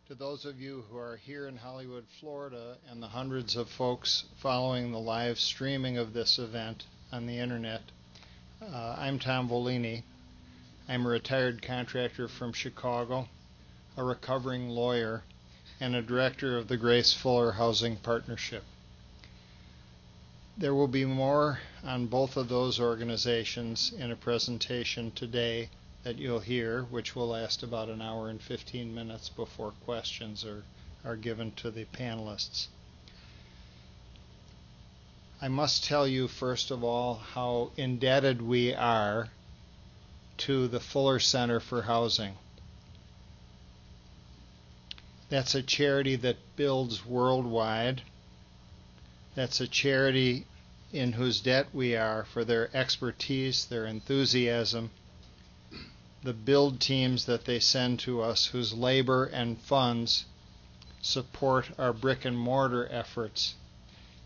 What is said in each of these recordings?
To those of you who are here in Hollywood, Florida, and the hundreds of folks following the live streaming of this event on the internet, I'm Tom Volini. I'm a retired contractor from Chicago, a recovering lawyer, and a director of the Grace Fuller Housing Partnership. There will be more on both of those organizations in a presentation today that you'll hear, which will last about an hour and 15 minutes before questions are given to the panelists. I must tell you, first of all, how indebted we are to the Fuller Center for Housing. That's a charity that builds worldwide. That's a charity in whose debt we are for their expertise, their enthusiasm, the build teams that they send to us whose labor and funds support our brick and mortar efforts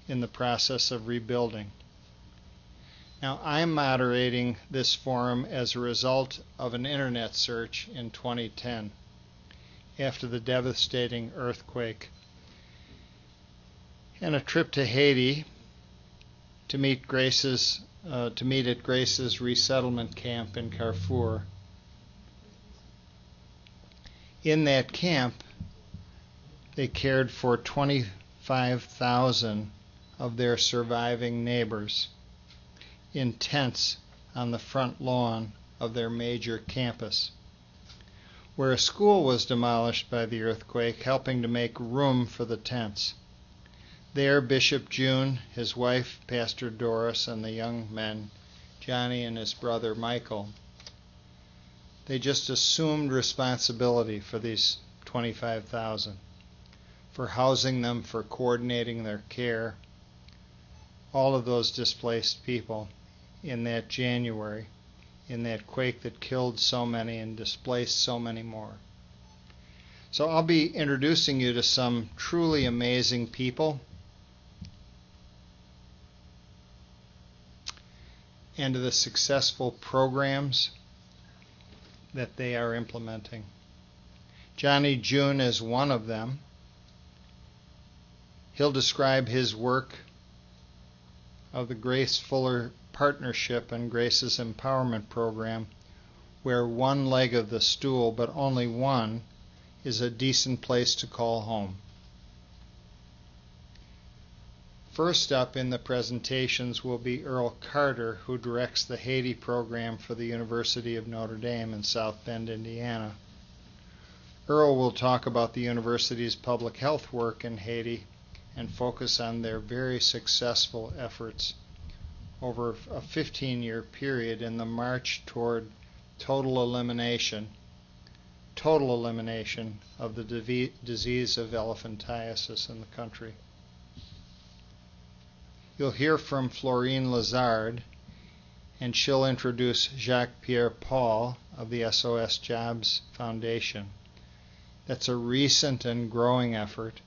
in the process of rebuilding. Now, I'm moderating this forum as a result of an internet search in 2010 after the devastating earthquake and a trip to Haiti to meet at Grace's resettlement camp in Carrefour. In that camp, they cared for 25,000 of their surviving neighbors in tents on the front lawn of their major campus, where a school was demolished by the earthquake, helping to make room for the tents. There, Bishop June, his wife, Pastor Doris, and the young men, Johnny and his brother Michael, they just assumed responsibility for these 25,000, for housing them, for coordinating their care, all of those displaced people in that January, in that quake that killed so many and displaced so many more. So I'll be introducing you to some truly amazing people and to the successful programs that they are implementing. Johnny June is one of them. He'll describe his work of the Grace Fuller Partnership and Grace's Empowerment Program, where one leg of the stool, but only one, is a decent place to call home. First up in the presentations will be Earl Carter, who directs the Haiti program for the University of Notre Dame in South Bend, Indiana. Earl will talk about the university's public health work in Haiti and focus on their very successful efforts over a 15-year period in the march toward total elimination of the disease of elephantiasis in the country. You'll hear from Florine Lazard, and she'll introduce Jacques-Pierre Paul of the SOS Jobs Foundation. That's a recent and growing effort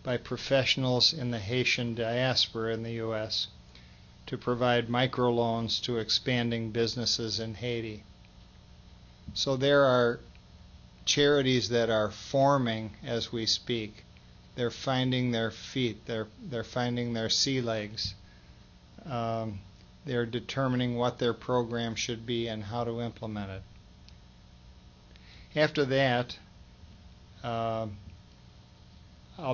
by professionals in the Haitian diaspora in the U.S. to provide microloans to expanding businesses in Haiti. So there are charities that are forming as we speak. They're finding their feet. They're finding their sea legs. They're determining what their program should be and how to implement it. After that, I'll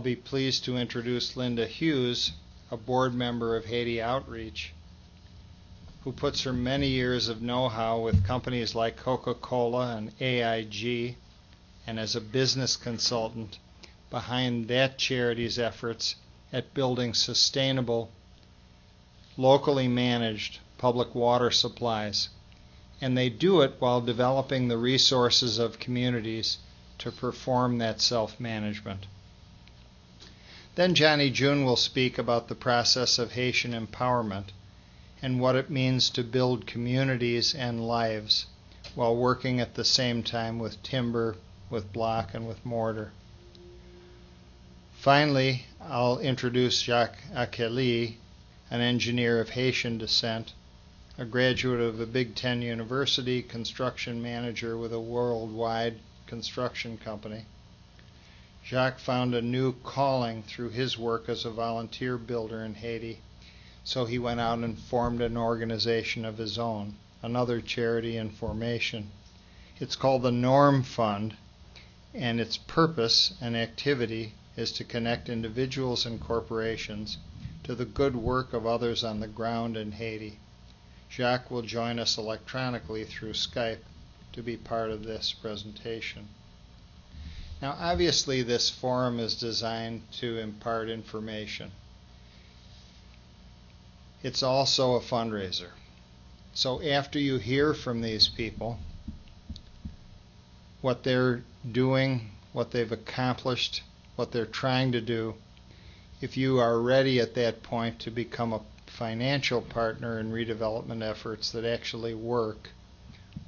be pleased to introduce Linda Hughes, a board member of Haiti Outreach, who puts her many years of know-how with companies like Coca-Cola and AIG, and as a business consultant behind that charity's efforts at building sustainable, locally managed public water supplies. And they do it while developing the resources of communities to perform that self-management. Then Johnny June will speak about the process of Haitian empowerment and what it means to build communities and lives while working at the same time with timber, with block, and with mortar. Finally, I'll introduce Jacques Akeli, an engineer of Haitian descent, a graduate of a Big Ten university, construction manager with a worldwide construction company. Jacques found a new calling through his work as a volunteer builder in Haiti, so he went out and formed an organization of his own, another charity in formation. It's called the Norm Fund, and its purpose and activity is to connect individuals and corporations to the good work of others on the ground in Haiti. Jacques will join us electronically through Skype to be part of this presentation. Now, obviously, this forum is designed to impart information. It's also a fundraiser. So after you hear from these people, what they're doing, what they've accomplished, what they're trying to do, if you are ready at that point to become a financial partner in redevelopment efforts that actually work,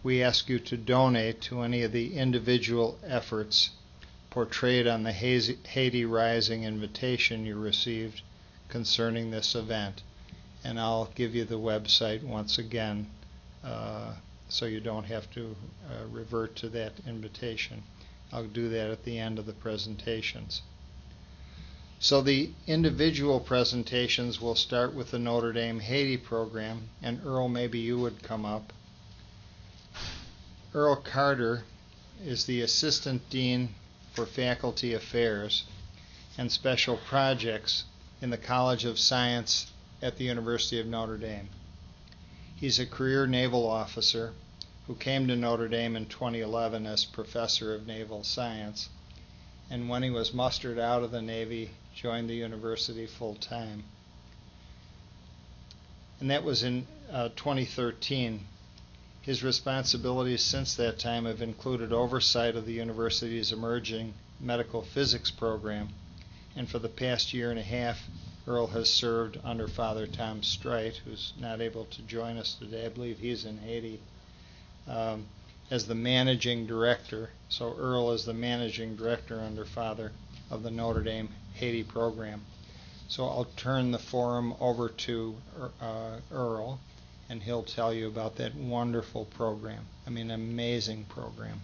we ask you to donate to any of the individual efforts portrayed on the Haiti Rising invitation you received concerning this event. And I'll give you the website once again so you don't have to revert to that invitation. I'll do that at the end of the presentations. So the individual presentations will start with the Notre Dame Haiti Program, and Earl, maybe you would come up. Earl Carter is the Assistant Dean for Faculty Affairs and Special Projects in the College of Science at the University of Notre Dame. He's a career naval officer who came to Notre Dame in 2011 as professor of naval science, and when he was mustered out of the Navy, joined the university full-time. And that was in 2013. His responsibilities since that time have included oversight of the university's emerging medical physics program, and for the past year and a half, Earl has served under Father Tom Strite, who's not able to join us today. I believe he's in Haiti, as the managing director. So Earl is the managing director under Father of the Notre Dame Haiti Program. So I'll turn the forum over to Earl, and he'll tell you about that wonderful program. I mean, amazing program.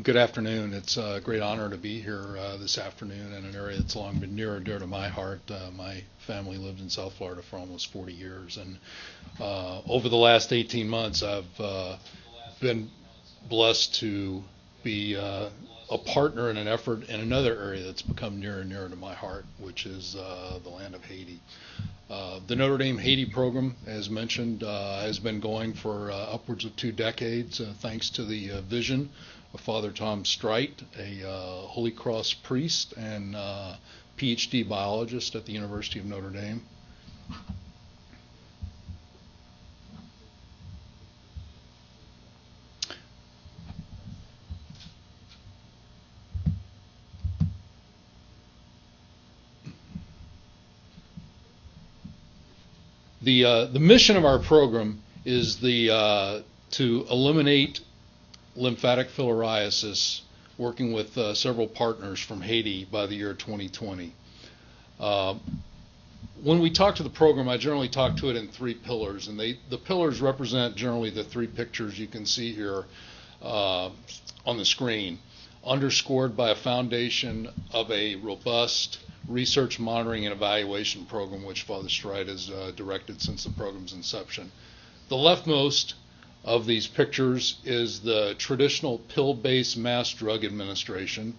Good afternoon. It's a great honor to be here this afternoon in an area that's long been near and dear to my heart. My family lived in South Florida for almost 40 years, and over the last 18 months I've been blessed to be a partner in an effort in another area that's become near and near to my heart, which is the land of Haiti. The Notre Dame Haiti Program, as mentioned, has been going for upwards of 2 decades, thanks to the vision of Father Tom Strite, a Holy Cross priest and PhD biologist at the University of Notre Dame. The mission of our program is to eliminate lymphatic filariasis, working with several partners from Haiti by the year 2020. When we talk to the program, I generally talk to it in 3 pillars, and the pillars represent generally the 3 pictures you can see here on the screen, underscored by a foundation of a robust research, monitoring, and evaluation program, which Father Strite has directed since the program's inception. The leftmost of these pictures is the traditional pill-based mass drug administration.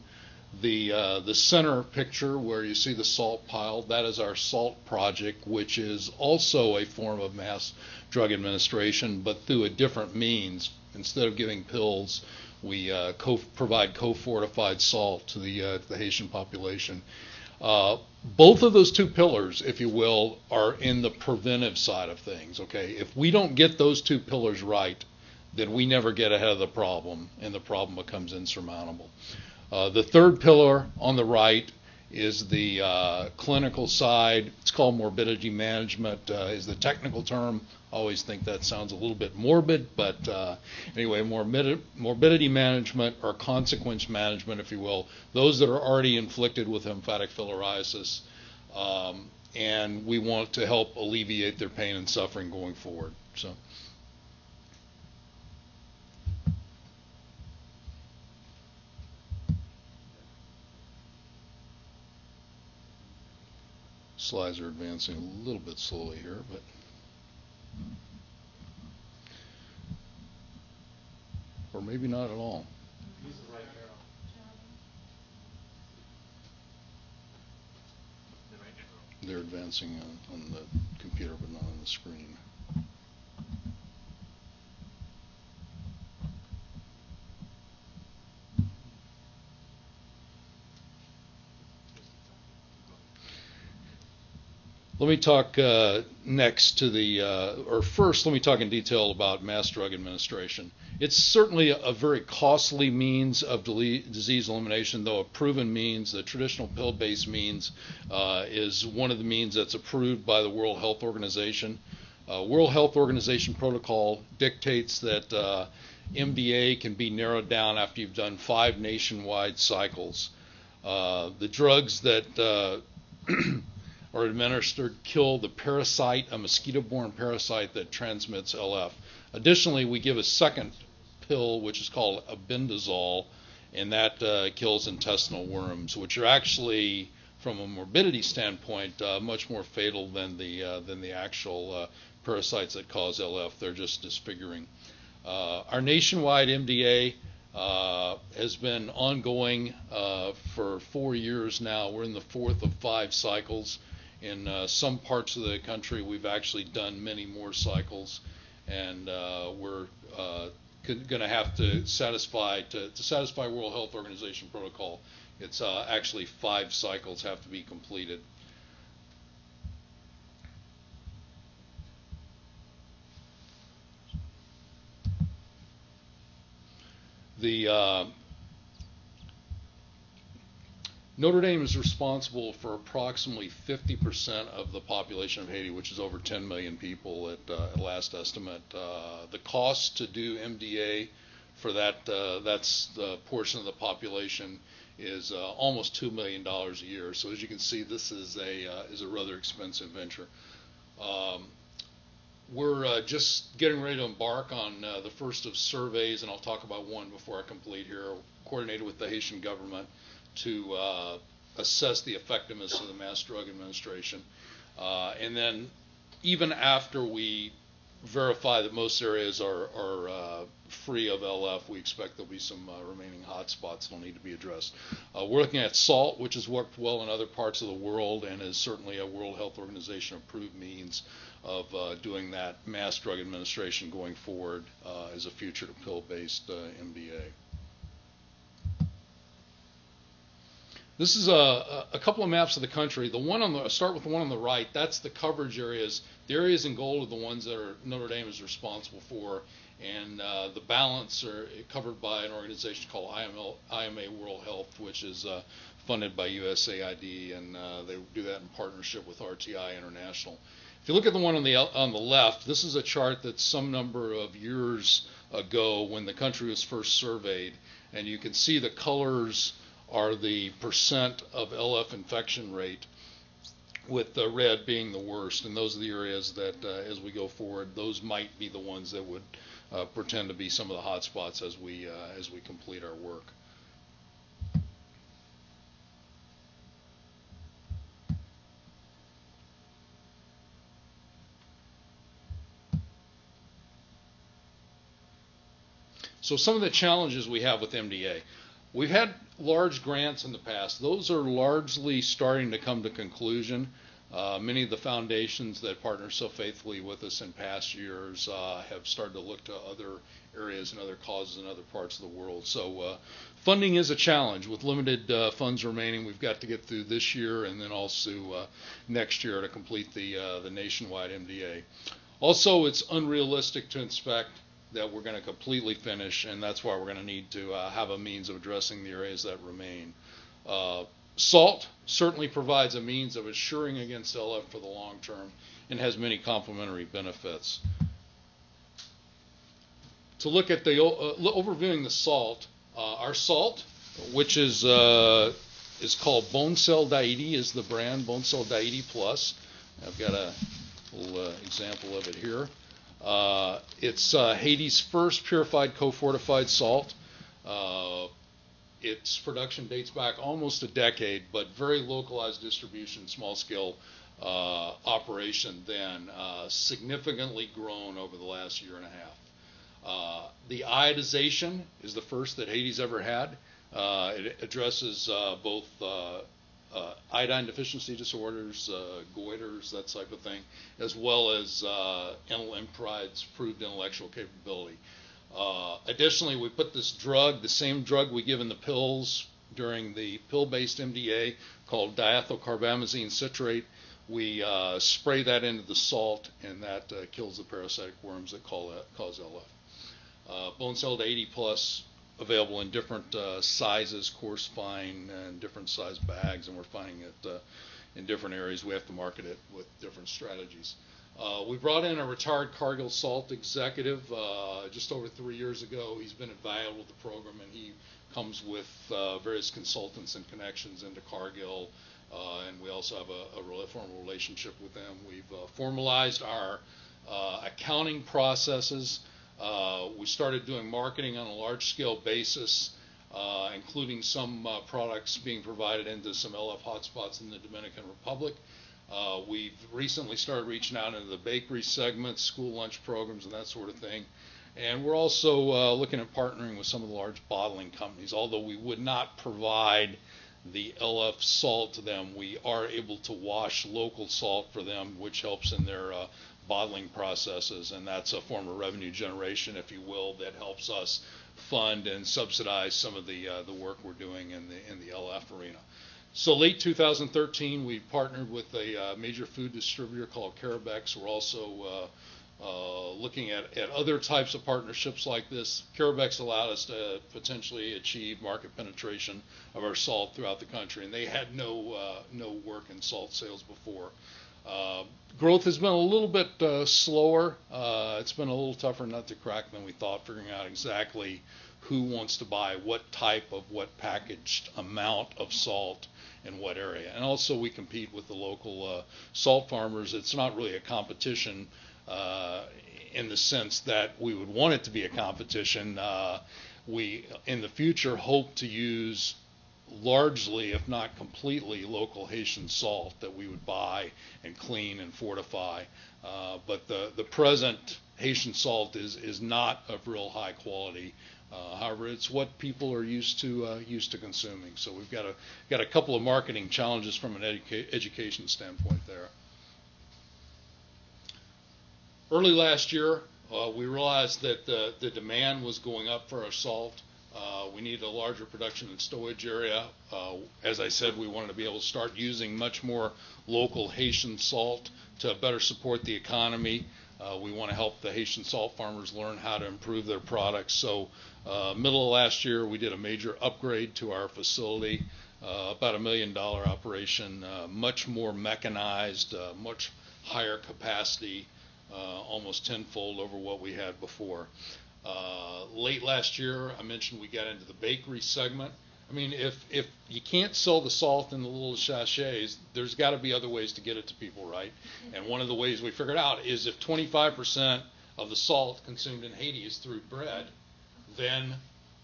The center picture, where you see the salt pile, that is our SALT project, which is also a form of mass drug administration, but through a different means. Instead of giving pills, we provide co-fortified salt to the Haitian population. Both of those 2 pillars, if you will, are in the preventive side of things, okay? If we don't get those 2 pillars right, then we never get ahead of the problem, and the problem becomes insurmountable. The 3rd pillar on the right is the clinical side. It's called morbidity management, is the technical term. I always think that sounds a little bit morbid, but anyway, morbidity management, or consequence management, if you will, those that are already inflicted with lymphatic filariasis, and we want to help alleviate their pain and suffering going forward. So, Slides are advancing a little bit slowly here, but or maybe not at all. Use the right arrow. The right arrow. They're advancing on the computer, but not on the screen. Let me talk next to or first let me talk in detail about mass drug administration. It's certainly a very costly means of disease elimination, though a proven means. The traditional pill-based means is one of the means that's approved by the World Health Organization. World Health Organization protocol dictates that MDA can be narrowed down after you've done 5 nationwide cycles. The drugs that are administered kill the parasite, a mosquito-borne parasite that transmits LF. Additionally, we give a second pill, which is called albendazole, and that kills intestinal worms, which are actually, from a morbidity standpoint, much more fatal than the actual parasites that cause LF. They're just disfiguring. Our nationwide MDA has been ongoing for 4 years now. We're in the 4th of 5 cycles. In some parts of the country, we've actually done many more cycles, and we're going to have to satisfy World Health Organization protocol. It's actually 5 cycles have to be completed. The Notre Dame is responsible for approximately 50% of the population of Haiti, which is over 10 million people at last estimate. The cost to do MDA for that's the portion of the population is almost $2 million a year. So as you can see, this is a rather expensive venture. We're just getting ready to embark on the first of surveys, and I'll talk about one before I complete here, coordinated with the Haitian government to assess the effectiveness of the mass drug administration. And then even after we verify that most areas are free of LF, we expect there'll be some remaining hotspots that'll need to be addressed. We're looking at SALT, which has worked well in other parts of the world and is certainly a World Health Organization approved means of doing that mass drug administration going forward as a future to pill-based MDA. This is a couple of maps of the country. Start with the one on the right. That's the coverage areas. The areas in gold are the ones that Notre Dame is responsible for, and the balance are covered by an organization called IMA World Health, which is funded by USAID, and they do that in partnership with RTI International. If you look at the one on the left, this is a chart that's some number of years ago when the country was first surveyed, and you can see the colors are the percent of LF infection rate, with the red being the worst. And those are the areas that, as we go forward, those might be the ones that would pretend to be some of the hot spots as we complete our work. So some of the challenges we have with MDA. We've had large grants in the past. Those are largely starting to come to conclusion. Many of the foundations that partner so faithfully with us in past years have started to look to other areas and other causes in other parts of the world. So funding is a challenge. With limited funds remaining, we've got to get through this year and then also next year to complete the nationwide MDA. Also, it's unrealistic to expect that we're going to completely finish, and that's why we're going to need to have a means of addressing the areas that remain. SALT certainly provides a means of assuring against LF for the long term and has many complementary benefits. To look at the overviewing the SALT, our SALT, which is called Bone Cell Daidi, is the brand, Bone Cell Daidi Plus. I've got a little example of it here. It's Haiti's first purified co-fortified salt. Its production dates back almost a decade, but very localized distribution, small-scale operation then, significantly grown over the last year and a half. The iodization is the first that Haiti's ever had. It addresses both iodine deficiency disorders, goiters, that type of thing, as well as MPRIDE's proved intellectual capability. Additionally, we put this drug, the same drug we give in the pills during the pill-based MDA called diethylcarbamazine citrate. We spray that into the salt, and that kills the parasitic worms that cause LF. Bone cell to 80 plus, available in different sizes, coarse, fine, and different size bags, and we're finding it in different areas. We have to market it with different strategies. We brought in a retired Cargill salt executive just over 3 years ago. He's been invaluable with the program, and he comes with various consultants and connections into Cargill, and we also have a really formal relationship with them. We've formalized our accounting processes. We started doing marketing on a large-scale basis, including some products being provided into some LF hotspots in the Dominican Republic. We've recently started reaching out into the bakery segment, school lunch programs, and that sort of thing. And we're also looking at partnering with some of the large bottling companies. Although we would not provide the LF salt to them, we are able to wash local salt for them, which helps in their bottling processes, and that's a form of revenue generation, if you will, that helps us fund and subsidize some of the work we're doing in the LF arena. So late 2013, we partnered with a major food distributor called Carabex. We're also looking at other types of partnerships like this. Carabex allowed us to potentially achieve market penetration of our salt throughout the country, and they had no work in salt sales before. Growth has been a little bit slower. It's been a little tougher nut to crack than we thought, figuring out exactly who wants to buy what type of what packaged amount of salt in what area. And also we compete with the local salt farmers. It's not really a competition in the sense that we would want it to be a competition. We, in the future, hope to use largely, if not completely, local Haitian salt that we would buy and clean and fortify. But the present Haitian salt is not of real high quality. However, it's what people are used to consuming. So we've got a couple of marketing challenges from an education standpoint there. Early last year, we realized that the demand was going up for our salt. We needed a larger production and storage area. As I said, we wanted to be able to start using much more local Haitian salt to better support the economy. We want to help the Haitian salt farmers learn how to improve their products. So middle of last year, we did a major upgrade to our facility, about $1 million operation, much more mechanized, much higher capacity, almost tenfold over what we had before. Late last year, I mentioned we got into the bakery segment. I mean, if you can't sell the salt in the little sachets, there's got to be other ways to get it to people, right? And one of the ways we figured out is if 25% of the salt consumed in Haiti is through bread, then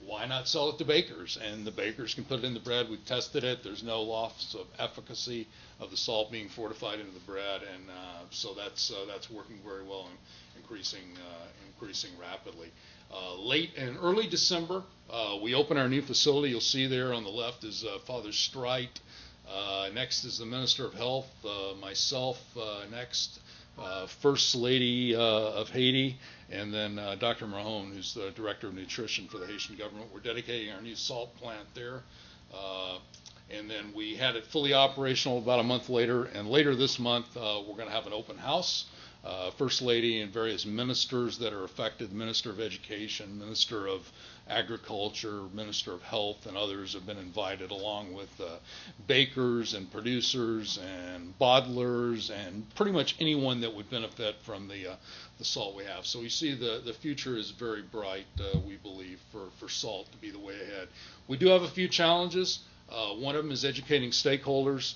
why not sell it to bakers? And the bakers can put it in the bread. We've tested it. There's no loss of efficacy of the salt being fortified into the bread, and so that's working very well and increasing rapidly. Late in early December, we open our new facility. You'll see there on the left is Father Strite. Next is the Minister of Health, myself next, First Lady of Haiti, and then Dr. Mahone, who's the Director of Nutrition for the Haitian government. We're dedicating our new salt plant there. And then we had it fully operational about a month later. And later this month, we're going to have an open house. First Lady and various ministers that are affected, Minister of Education, Minister of Agriculture, Minister of Health, and others have been invited, along with bakers and producers and bottlers and pretty much anyone that would benefit from the salt we have. So we see the future is very bright, we believe, for salt to be the way ahead. We do have a few challenges. One of them is educating stakeholders.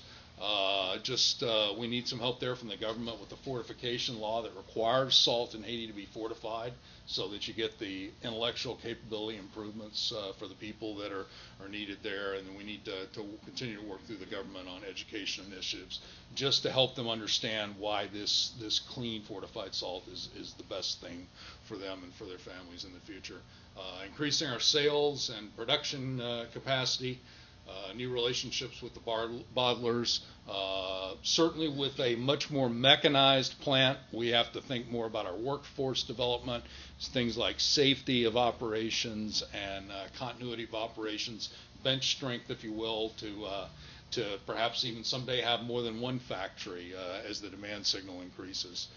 We need some help there from the government with the fortification law that requires salt in Haiti to be fortified so that you get the intellectual capability improvements for the people that are needed there. And then we need to continue to work through the government on education initiatives just to help them understand why this clean fortified salt is the best thing for them and for their families in the future. Increasing our sales and production capacity. New relationships with the bottlers. Certainly with a much more mechanized plant, we have to think more about our workforce development, things like safety of operations and continuity of operations, bench strength, if you will, to perhaps even someday have more than one factory as the demand signal increases.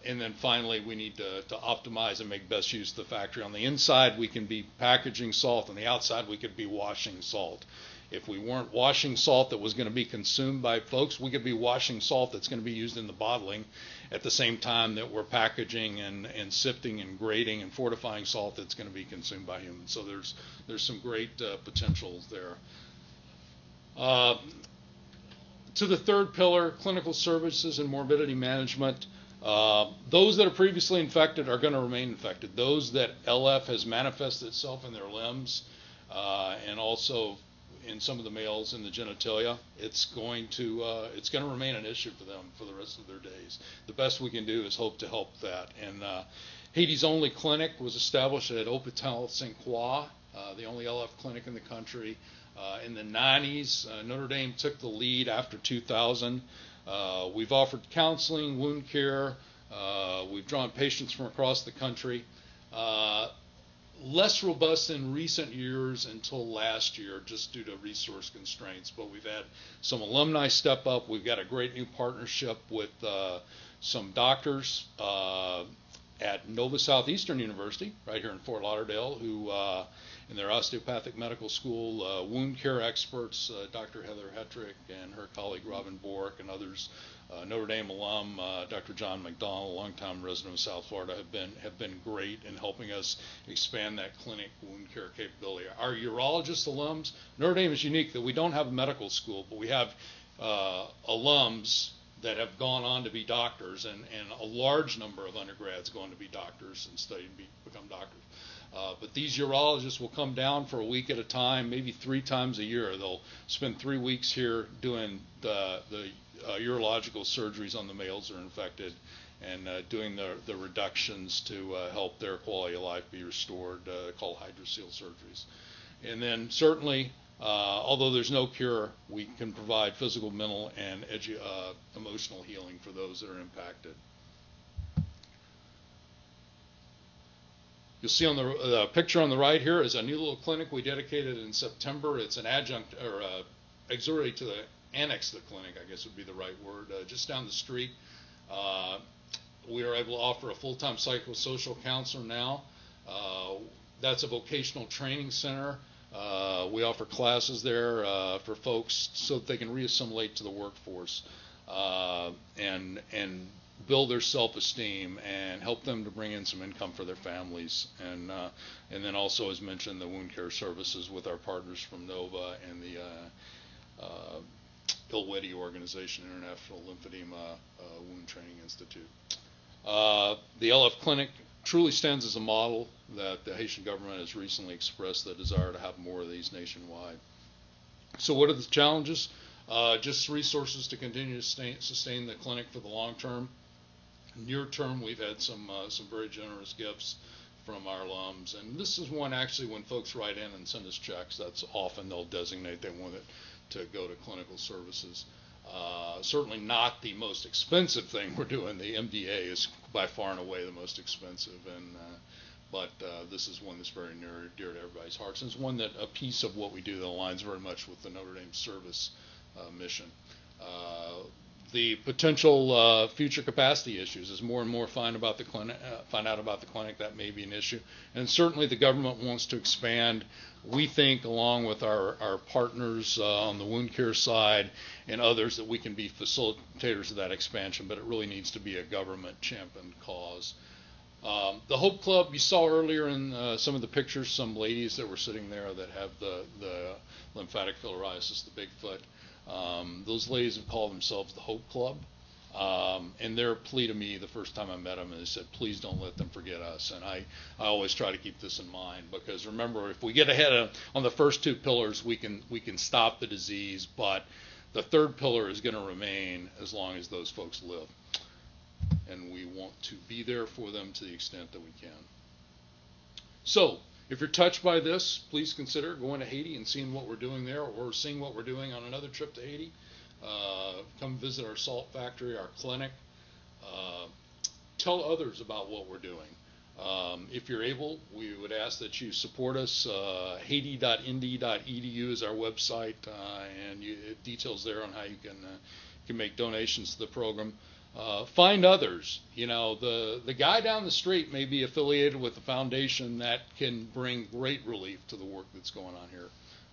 And then finally, we need to optimize and make best use of the factory. On the inside, we can be packaging salt. On the outside, we could be washing salt. If we weren't washing salt that was going to be consumed by folks, we could be washing salt that's going to be used in the bottling at the same time that we're packaging and sifting and grading and fortifying salt that's going to be consumed by humans. So there's some great potentials there. To the third pillar, clinical services and morbidity management. Those that are previously infected are going to remain infected. Those that LF has manifested itself in their limbs and also in some of the males in the genitalia, it's going to remain an issue for them for the rest of their days. The best we can do is hope to help that. And Haiti's only clinic was established at Hôpital Saint Croix, the only LF clinic in the country. In the 90s, Notre Dame took the lead after 2000. We've offered counseling, wound care. We've drawn patients from across the country. Less robust in recent years until last year just due to resource constraints, but we've had some alumni step up. We've got a great new partnership with some doctors at Nova Southeastern University right here in Fort Lauderdale who in their osteopathic medical school, wound care experts, Dr. Heather Hetrick and her colleague Robin Bork and others, Notre Dame alum, Dr. John McDonald, a longtime resident of South Florida, have been great in helping us expand that clinic wound care capability. Our urologist alums, Notre Dame is unique that we don't have a medical school, but we have alums that have gone on to be doctors, and a large number of undergrads go on to be doctors and study and become doctors. But these urologists will come down for a week at a time, maybe 3 times a year. They'll spend 3 weeks here doing the urological surgeries on the males that are infected and doing the reductions to help their quality of life be restored, called hydrocele surgeries. And then certainly, although there's no cure, we can provide physical, mental, and emotional healing for those that are impacted. You'll see on the picture on the right here is a new little clinic we dedicated in September. It's an adjunct or auxiliary to the annex to the clinic, I guess would be the right word, just down the street. We are able to offer a full-time psychosocial counselor now. That's a vocational training center. We offer classes there for folks so that they can reassimilate to the workforce and build their self-esteem and help them to bring in some income for their families. And then also, as mentioned, the wound care services with our partners from NOVA and the ILWEDI organization, International Lymphedema Wound Training Institute. The LF Clinic truly stands as a model that the Haitian government has recently expressed the desire to have more of these nationwide. So what are the challenges? Just resources to continue to sustain the clinic for the long term. Near term, we've had some very generous gifts from our alums, and this is one actually when folks write in and send us checks, that's often they'll designate they want it to go to clinical services. Certainly not the most expensive thing we're doing. The MDA is by far and away the most expensive, but this is one that's very near dear to everybody's hearts, and it's one that a piece of what we do that aligns very much with the Notre Dame service mission. The potential future capacity issues as more and more find out about the clinic, that may be an issue. And certainly the government wants to expand, we think, along with our partners on the wound care side and others, that we can be facilitators of that expansion, but it really needs to be a government championed cause. The Hope Club, you saw earlier in some of the pictures, some ladies that were sitting there that have the lymphatic filariasis, the Bigfoot. Those ladies have called themselves the Hope Club. And their plea to me the first time I met them, and they said, please don't let them forget us. And I always try to keep this in mind, because remember, if we get ahead on the first two pillars, we can stop the disease, but the third pillar is going to remain as long as those folks live. And we want to be there for them to the extent that we can. So, if you're touched by this, please consider going to Haiti and seeing what we're doing there, or seeing what we're doing on another trip to Haiti. Come visit our salt factory, our clinic. Tell others about what we're doing. If you're able, we would ask that you support us. Haiti.nd.edu is our website, and details there on how you can make donations to the program. Find others. You know, the guy down the street may be affiliated with the foundation that can bring great relief to the work that's going on here.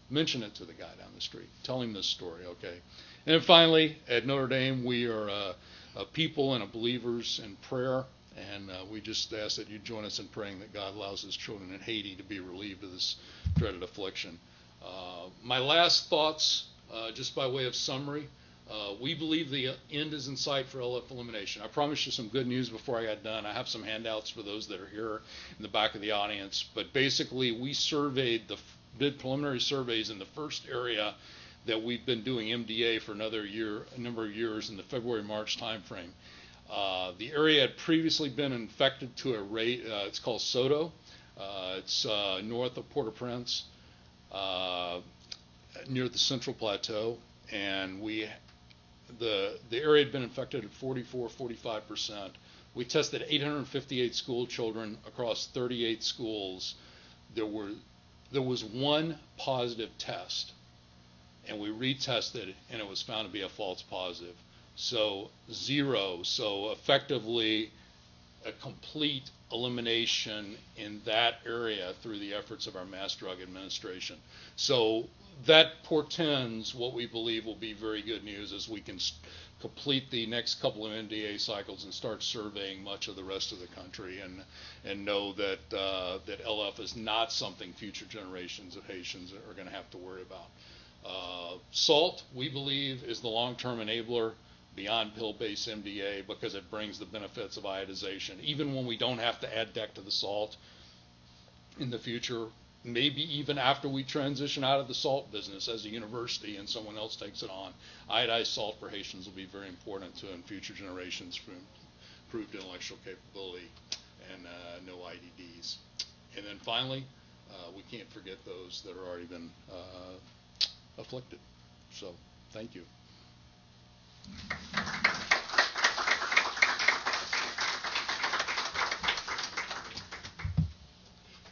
Mention it to the guy down the street. Tell him this story, okay? And then finally, at Notre Dame, we are a people and a believers in prayer, and we just ask that you join us in praying that God allows his children in Haiti to be relieved of this dreaded affliction. My last thoughts, just by way of summary, we believe the end is in sight for LF elimination. I promised you some good news before I got done. I have some handouts for those that are here in the back of the audience, but basically we did preliminary surveys in the first area that we've been doing MDA for a number of years in the February-March timeframe. The area had previously been infected to a rate, it's called Soto. It's north of Port-au-Prince, near the Central Plateau, and the area had been infected at 44-45%. We tested 858 school children across 38 schools. There was one positive test, and we retested, and it was found to be a false positive. So 0. So effectively a complete elimination in that area through the efforts of our Mass Drug Administration. So that portends what we believe will be very good news as we can complete the next couple of NDA cycles and start surveying much of the rest of the country, and know that that LF is not something future generations of Haitians are going to have to worry about. SALT, we believe, is the long-term enabler beyond pill-based MDA, because it brings the benefits of iodization. Even when we don't have to add DEC to the salt in the future, maybe even after we transition out of the salt business as a university and someone else takes it on, iodized salt for Haitians will be very important to in future generations for improved intellectual capability and no IDDs. And then finally, we can't forget those that are already been afflicted. So thank you.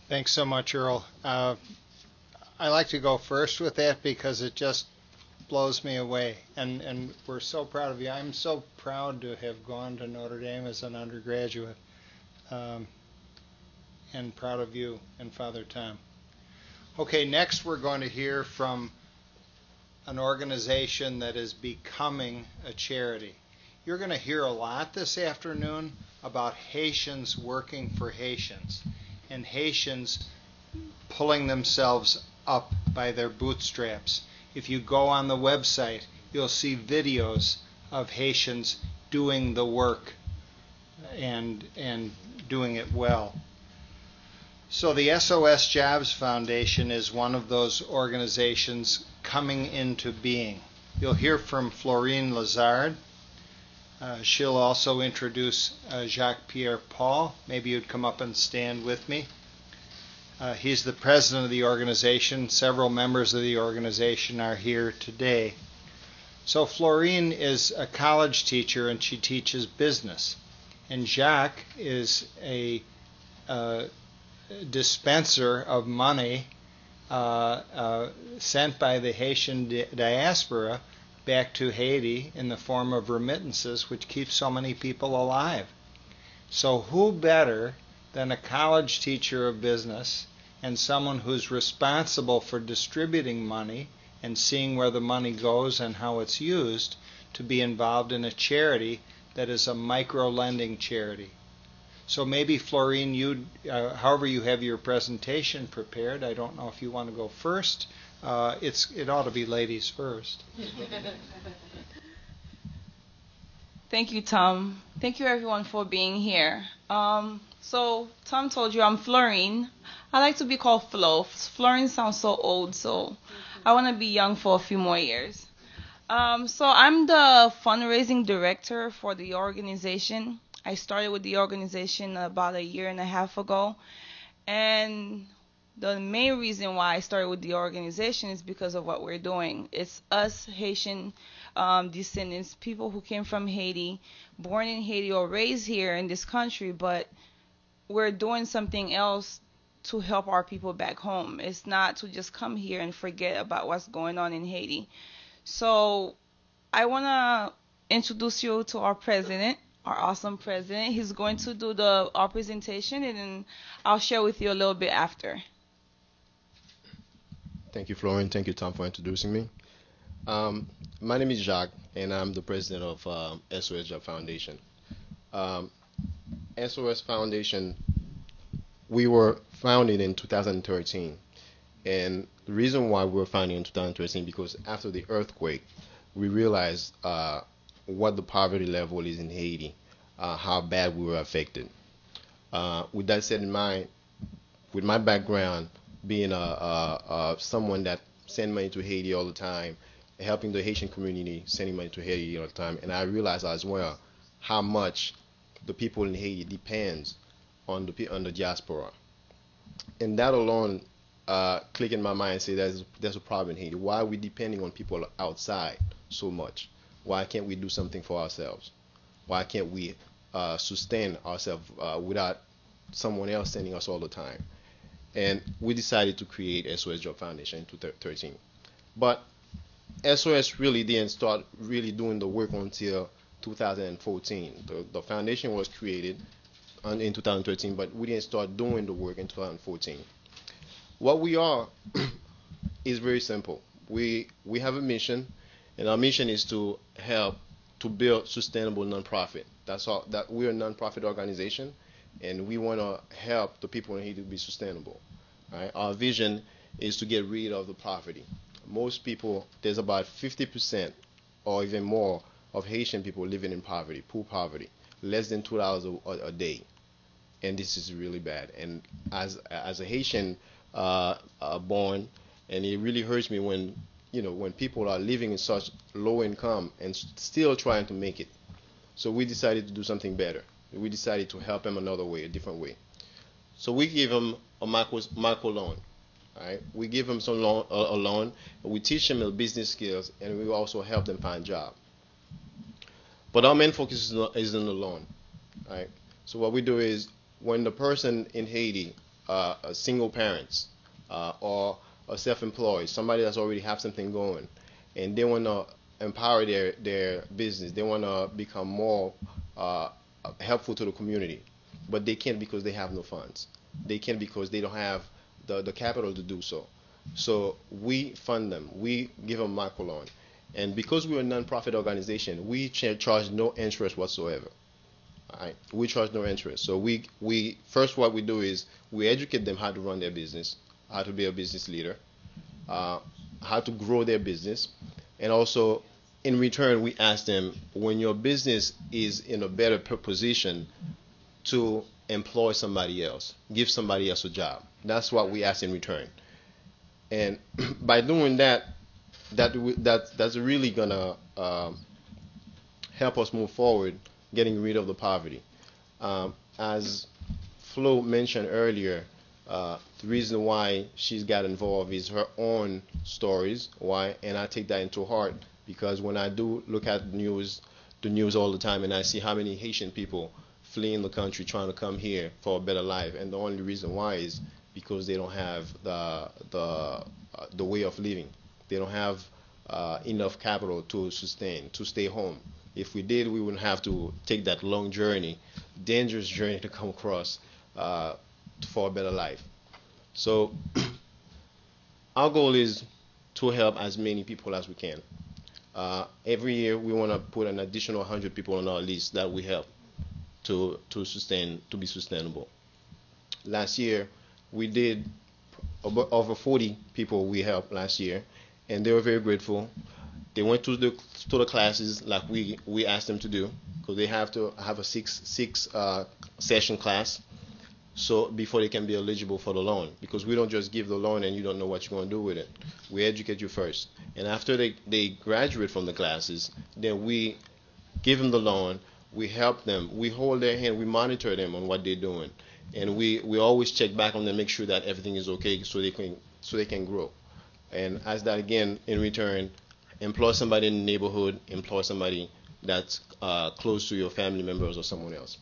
Thanks so much, Earl. I like to go first with that because it just blows me away. And we're so proud of you. I'm so proud to have gone to Notre Dame as an undergraduate, and proud of you and Father Tom. Okay, next we're going to hear from an organization that is becoming a charity. You're going to hear a lot this afternoon about Haitians working for Haitians, and Haitians pulling themselves up by their bootstraps. If you go on the website, you'll see videos of Haitians doing the work and doing it well. So the SOS Jobs Foundation is one of those organizations coming into being. You'll hear from Florine Lazard. She'll also introduce Jacques-Pierre Paul. Maybe you'd come up and stand with me. He's the president of the organization. Several members of the organization are here today. So Florine is a college teacher, and she teaches business. And Jacques is a dispenser of money sent by the Haitian diaspora back to Haiti in the form of remittances, which keeps so many people alive. So who better than a college teacher of business and someone who's responsible for distributing money and seeing where the money goes and how it's used to be involved in a charity that is a micro-lending charity. So maybe Florine, however you have your presentation prepared, I don't know if you want to go first. It ought to be ladies first. Thank you, Tom. Thank you, everyone, for being here. So Tom told you I'm Florine. I like to be called Flo. Florine sounds so old, so I want to be young for a few more years. So I'm the fundraising director for the organization. I started with the organization about a year and a half ago, and the main reason why I started with the organization is because of what we're doing. It's us Haitian descendants, people who came from Haiti, born in Haiti or raised here in this country, but we're doing something else to help our people back home. It's not to just come here and forget about what's going on in Haiti. So I want to introduce you to our president, our awesome president. He's going to do our presentation, and then I'll share with you a little bit after. Thank you, Florian. Thank you, Tom, for introducing me. My name is Jacques, and I'm the president of SOS Job Foundation. Um, SOS Foundation, we were founded in 2013. And the reason why we were founded in 2013, because after the earthquake, we realized what the poverty level is in Haiti, how bad we were affected. With that said in mind, with my background being someone that send money to Haiti all the time, helping the Haitian community, sending money to Haiti all the time, and I realized as well how much the people in Haiti depends on the diaspora, and that alone click in my mind and say there's a problem in Haiti. Why are we depending on people outside so much? Why can't we do something for ourselves? Why can't we sustain ourselves without someone else sending us all the time? And we decided to create SOS Job Foundation in 2013. But SOS really didn't start really doing the work until 2014. The foundation was created in 2013, but we didn't start doing the work in 2014. What we are is very simple. We have a mission, and our mission is to help to build sustainable nonprofit. That's all. That we're a nonprofit organization, and we want to help the people in Haiti to be sustainable. Right? Our vision is to get rid of the poverty. Most people, there's about 50% or even more of Haitian people living in poverty, poor poverty, less than $2 a day, and this is really bad. And as a Haitian born, and it really hurts me when when people are living in such low income and still trying to make it. So we decided to do something better. We decided to help them another way, a different way. So we give them a micro loan. Right? We give them a loan. We teach them the business skills, and we also help them find job. But our main focus is on the loan. Right? So what we do is when the person in Haiti, a single parents, or a self-employed, somebody that's already have something going, and they want to empower their business, they want to become more helpful to the community, but they can't because they have no funds. They can't because they don't have the capital to do so. So we fund them. We give them microloan. And because we're a non-profit organization, we charge no interest whatsoever. All right? We charge no interest. So we first what we do is we educate them how to run their business, how to be a business leader, how to grow their business, and also in return we ask them when your business is in a better position to employ somebody else, give somebody else a job. That's what we ask in return. And by doing that, that's really gonna help us move forward, getting rid of the poverty. As Flo mentioned earlier, the reason why she's got involved is her own stories. Why? And I take that into heart because when I do look at the news all the time, and I see how many Haitian people fleeing the country trying to come here for a better life, and the only reason why is because they don't have the way of living. They don't have enough capital to sustain, to stay home. If we did, we wouldn't have to take that long journey, dangerous journey to come across for a better life. So our goal is to help as many people as we can. Every year we want to put an additional 100 people on our list that we help. to be sustainable. Last year, we did over 40 people we helped last year, and they were very grateful. They went to the classes like we asked them to do, because they have to have a six session class, so before they can be eligible for the loan, because we don't just give the loan and you don't know what you're going to do with it. We educate you first, and after they graduate from the classes, then we give them the loan. We help them, we hold their hand, we monitor them on what they're doing, and we always check back on them, make sure that everything is okay, so they can grow. And as that, again, in return, employ somebody in the neighborhood, employ somebody that's close to your family members or someone else.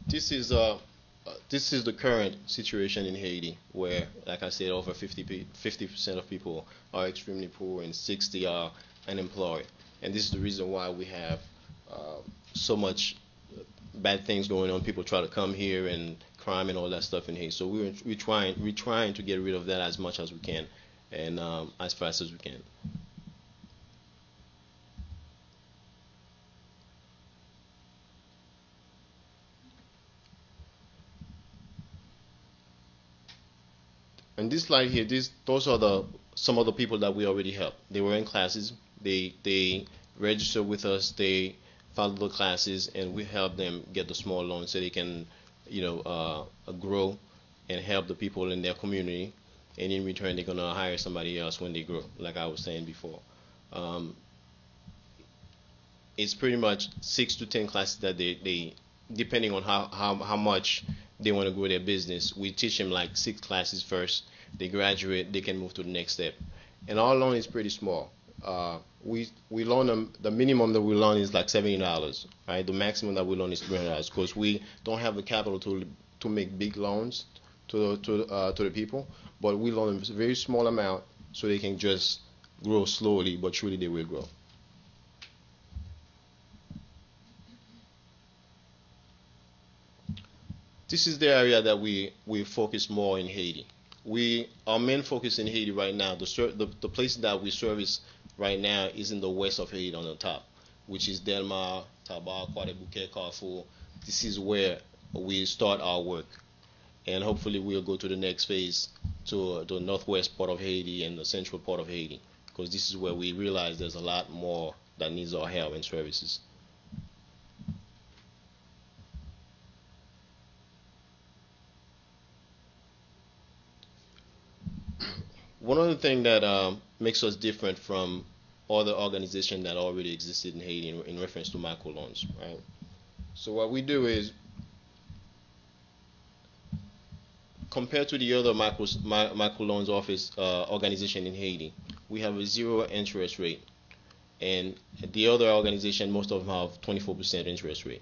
This is the current situation in Haiti, where, like I said, over 50% of people are extremely poor and 60 are unemployed. And this is the reason why we have so much bad things going on. People try to come here, and crime and all that stuff in Haiti. So we're trying to get rid of that as much as we can, and as fast as we can. And this slide here, those are some of the people that we already helped. They were in classes. They registered with us. They followed the classes, and we helped them get the small loan so they can, grow and help the people in their community. And in return, they're gonna hire somebody else when they grow, like I was saying before. It's pretty much 6 to 10 classes that they depending on how much they want to grow their business. We teach them like 6 classes first. They graduate, they can move to the next step. And our loan is pretty small. We loan them, the minimum that we loan is like $70, right? The maximum that we loan is $300, because we don't have the capital to make big loans to the people. But we loan them a very small amount so they can just grow slowly, but surely they will grow. This is the area that we focus more in Haiti. Our main focus in Haiti right now, the places that we service right now is in the west of Haiti on the top, which is Delmar, Tabar, Croix-des-Bouquets, Carrefour. This is where we start our work, and hopefully we'll go to the next phase, to the northwest part of Haiti and the central part of Haiti, because this is where we realize there's a lot more that needs our help and services. One other thing that makes us different from other organizations that already existed in Haiti in reference to microloans, right? So what we do is, compared to the other microloans office organization in Haiti, we have a 0 interest rate, and the other organization, most of them have 24% interest rate.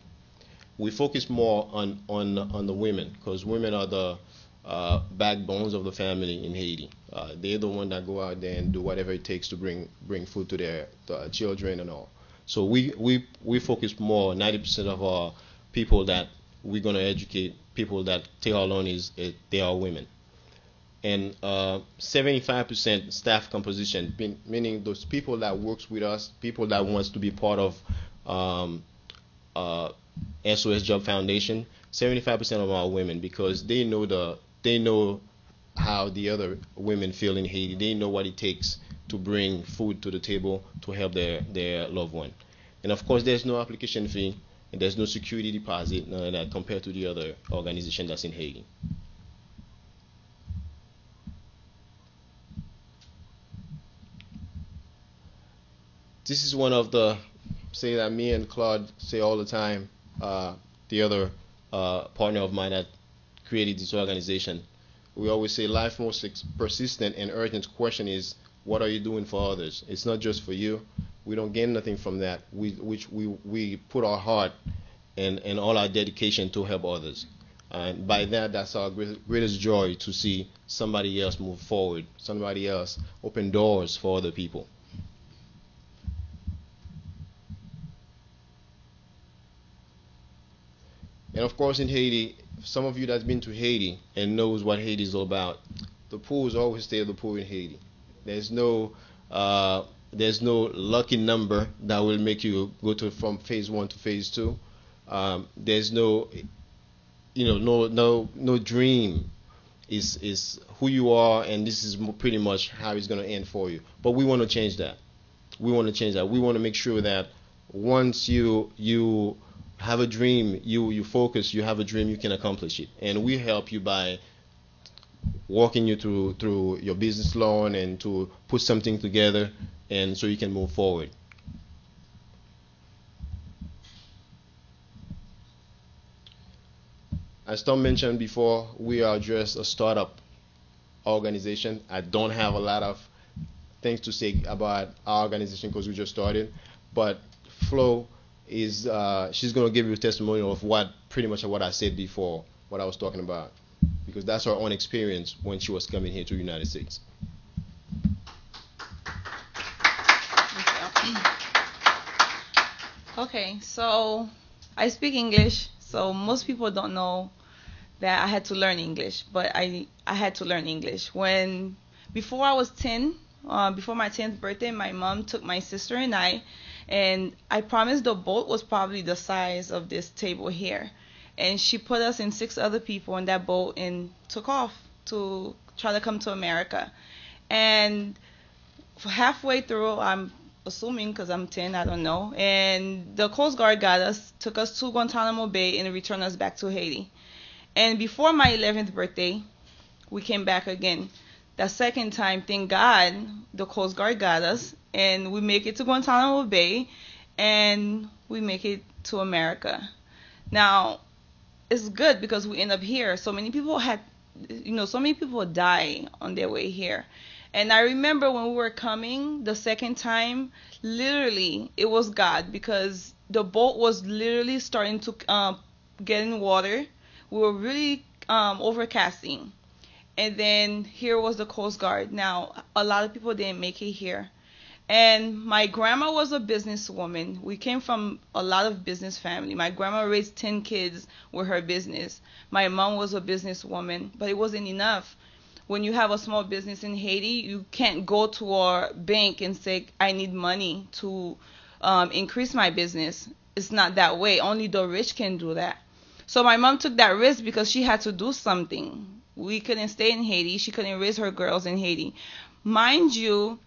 We focus more on the women, because women are the backbones of the family in Haiti. They're the one that go out there and do whatever it takes to bring food to their children and all. So we focus more. 90% of our people that we're gonna educate, people that take our loan, they are women. And 75% staff composition, meaning those people that works with us, people that wants to be part of SOS Job Foundation. 75% of our women, because they know how the other women feel in Haiti. They know what it takes to bring food to the table to help their loved one. And of course, there's no application fee, and there's no security deposit, none of that, compared to the other organization that's in Haiti. This is one of the, say that me and Claude say all the time, the other partner of mine that created this organization. We always say life most persistent and urgent question is, what are you doing for others? It's not just for you. We don't gain nothing from that. We put our heart and all our dedication to help others. And by that, that's our greatest joy, to see somebody else move forward, somebody else open doors for other people. And of course, in Haiti, some of you that's been to Haiti and knows what Haiti is all about, the poor always stay the poor in Haiti. There's no There's no lucky number that will make you go from phase 1 to phase 2. There's no, no dream. Is who you are, and this is pretty much how it's going to end for you. But we want to change that. We want to make sure that once you have a dream, you focus, you have a dream, you can accomplish it. And we help you by walking you through your business loan and to put something together, and so you can move forward. As Tom mentioned before, we are just a startup organization. I don't have a lot of things to say about our organization because we just started, but Flo is she's going to give you a testimonial of pretty much what I said before, what I was talking about, because that's her own experience when she was coming here to the United States. Okay, so I speak English, so most people don't know that I had to learn English, but I had to learn English. Before I was 10, before my 10th birthday, my mom took my sister and I promised the boat was probably the size of this table here. And she put us and 6 other people in that boat and took off to try to come to America. And halfway through, I'm assuming because I'm 10, I don't know, and the Coast Guard got us, took us to Guantanamo Bay and returned us back to Haiti. And before my 11th birthday, we came back again. The second time, thank God, the Coast Guard got us, and we make it to Guantanamo Bay, and we make it to America. Now, it's good because we end up here. So many people die on their way here. And I remember when we were coming the second time, literally, it was God, because the boat was literally starting to get in water. We were really overcasting. And then here was the Coast Guard. Now, a lot of people didn't make it here. And my grandma was a businesswoman. We came from a lot of business family. My grandma raised 10 kids with her business. My mom was a businesswoman, but it wasn't enough. When you have a small business in Haiti, you can't go to a bank and say, I need money to increase my business. It's not that way. Only the rich can do that. So my mom took that risk because she had to do something. We couldn't stay in Haiti. She couldn't raise her girls in Haiti. Mind you,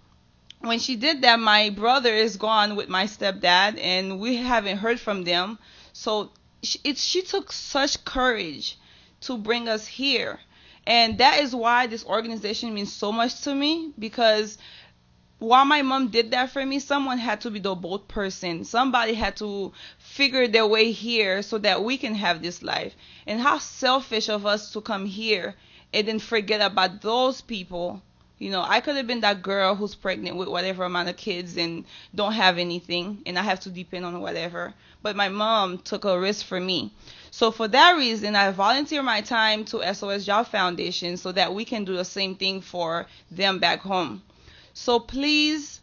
when she did that, my brother is gone with my stepdad, and we haven't heard from them. So she took such courage to bring us here. And that is why this organization means so much to me, because while my mom did that for me, someone had to be the boat person. Somebody had to figure their way here so that we can have this life. And how selfish of us to come here and then forget about those people. I could have been that girl who's pregnant with whatever amount of kids and don't have anything, and I have to depend on whatever. But my mom took a risk for me. So for that reason, I volunteer my time to SOS Job Foundation so that we can do the same thing for them back home. So please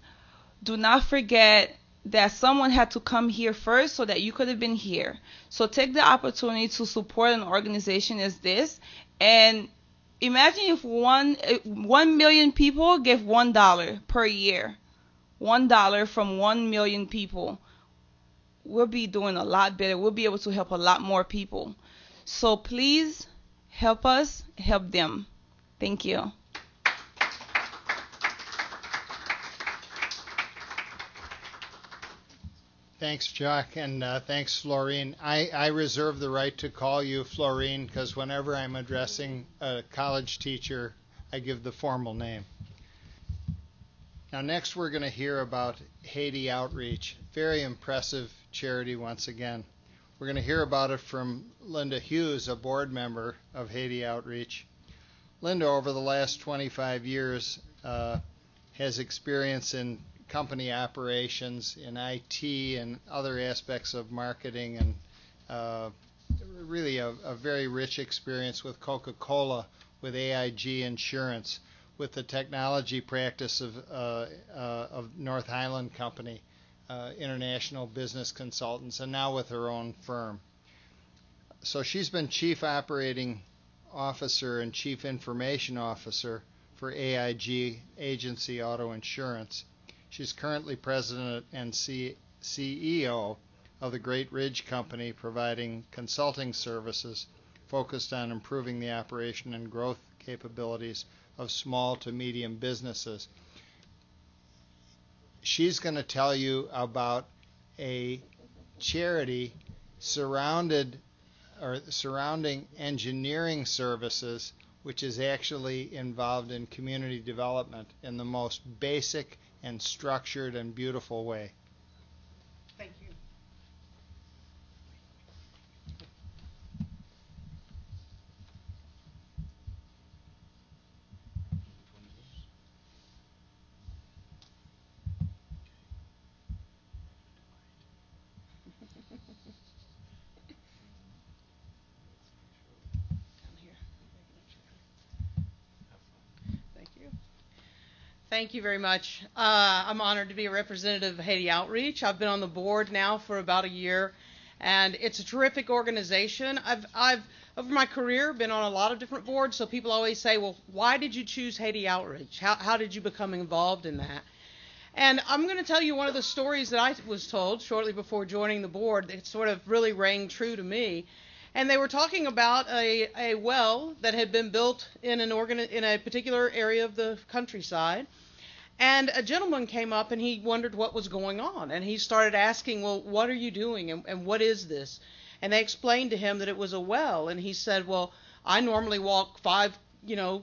do not forget that someone had to come here first so that you could have been here. So take the opportunity to support an organization as this. And imagine if 1 million people gave $1 per year. $1 from 1 million people. We'll be doing a lot better. We'll be able to help a lot more people. So please help us, help them. Thank you. Thanks, Jack, and thanks, Florine. I reserve the right to call you Florine because whenever I'm addressing a college teacher, I give the formal name. Now, next we're going to hear about Haiti Outreach. Very impressive charity once again. We're going to hear about it from Linda Hughes, a board member of Haiti Outreach. Linda, over the last 25 years, has experience in company operations, in IT, and other aspects of marketing, and really a very rich experience with Coca-Cola, with AIG Insurance, with the technology practice of North Highland Company, International Business Consultants, and now with her own firm. So she's been Chief Operating Officer and Chief Information Officer for AIG Agency Auto Insurance. She's currently president and CEO of the Great Ridge Company, providing consulting services focused on improving the operation and growth capabilities of small to medium businesses. She's going to tell you about a charity surrounding engineering services, which is actually involved in community development in the most basic and structured and beautiful way. Thank you. Down here. Thank you. Thank you very much. I'm honored to be a representative of Haiti Outreach. I've been on the board now for about a year, and it's a terrific organization. I've over my career been on a lot of different boards, so people always say, well, why did you choose Haiti Outreach? How did you become involved in that? And I'm going to tell you one of the stories that I was told shortly before joining the board that sort of really rang true to me. And they were talking about a well that had been built in a particular area of the countryside. And a gentleman came up and he wondered what was going on. And he started asking, well, what are you doing and what is this? And they explained to him that it was a well. And he said, well, I normally walk 5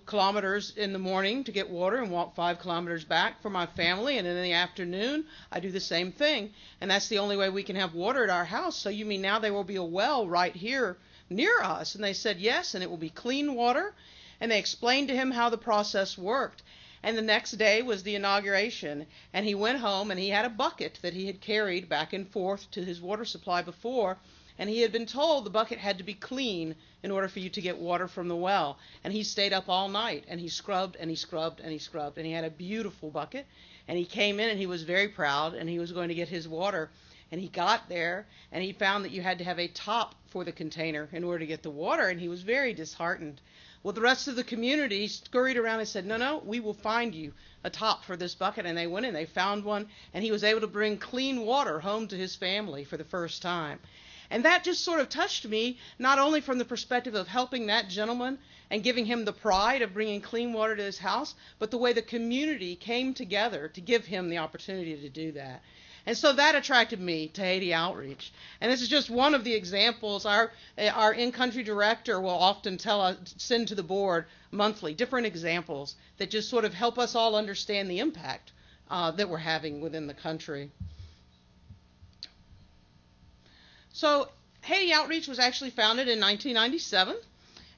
kilometers in the morning to get water and walk 5 kilometers back for my family. And in the afternoon, I do the same thing. And that's the only way we can have water at our house. So you mean now there will be a well right here near us? And they said, yes, and it will be clean water. And they explained to him how the process worked. And the next day was the inauguration. And he went home and he had a bucket that he had carried back and forth to his water supply before. And he had been told the bucket had to be clean in order for you to get water from the well. And he stayed up all night, and he scrubbed, and he scrubbed, and he scrubbed, and he had a beautiful bucket. And he came in, and he was very proud, and he was going to get his water. And he got there, and he found that you had to have a top for the container in order to get the water, and he was very disheartened. Well, the rest of the community scurried around and said, no, we will find you a top for this bucket. And they went in, they found one, and he was able to bring clean water home to his family for the first time. And that just sort of touched me, not only from the perspective of helping that gentleman and giving him the pride of bringing clean water to his house, but the way the community came together to give him the opportunity to do that. And so that attracted me to Haiti Outreach. And this is just one of the examples. Our in-country director will often send to the board monthly different examples that just sort of help us all understand the impact that we're having within the country. So Haiti Outreach was actually founded in 1997,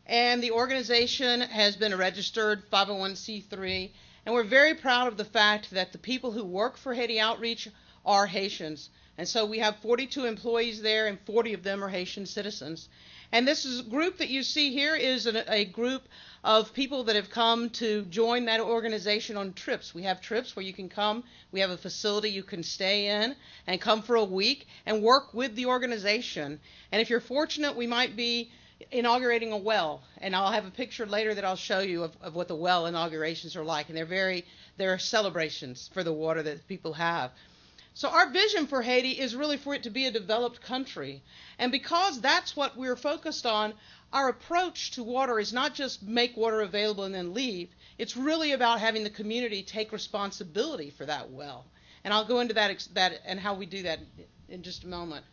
and the organization has been a registered 501c3, and we're very proud of the fact that the people who work for Haiti Outreach are Haitians. And so we have 42 employees there, and 40 of them are Haitian citizens. And this is a group that you see here is a group of people that have come to join that organization on trips. We have trips where you can come. We have a facility you can stay in and come for a week and work with the organization. And if you're fortunate, we might be inaugurating a well. And I'll have a picture later that I'll show you of what the well inaugurations are like. And they're celebrations for the water that people have. So our vision for Haiti is really for it to be a developed country. And because that's what we're focused on, our approach to water is not just make water available and then leave. It's really about having the community take responsibility for that well. And I'll go into that and how we do that in just a moment.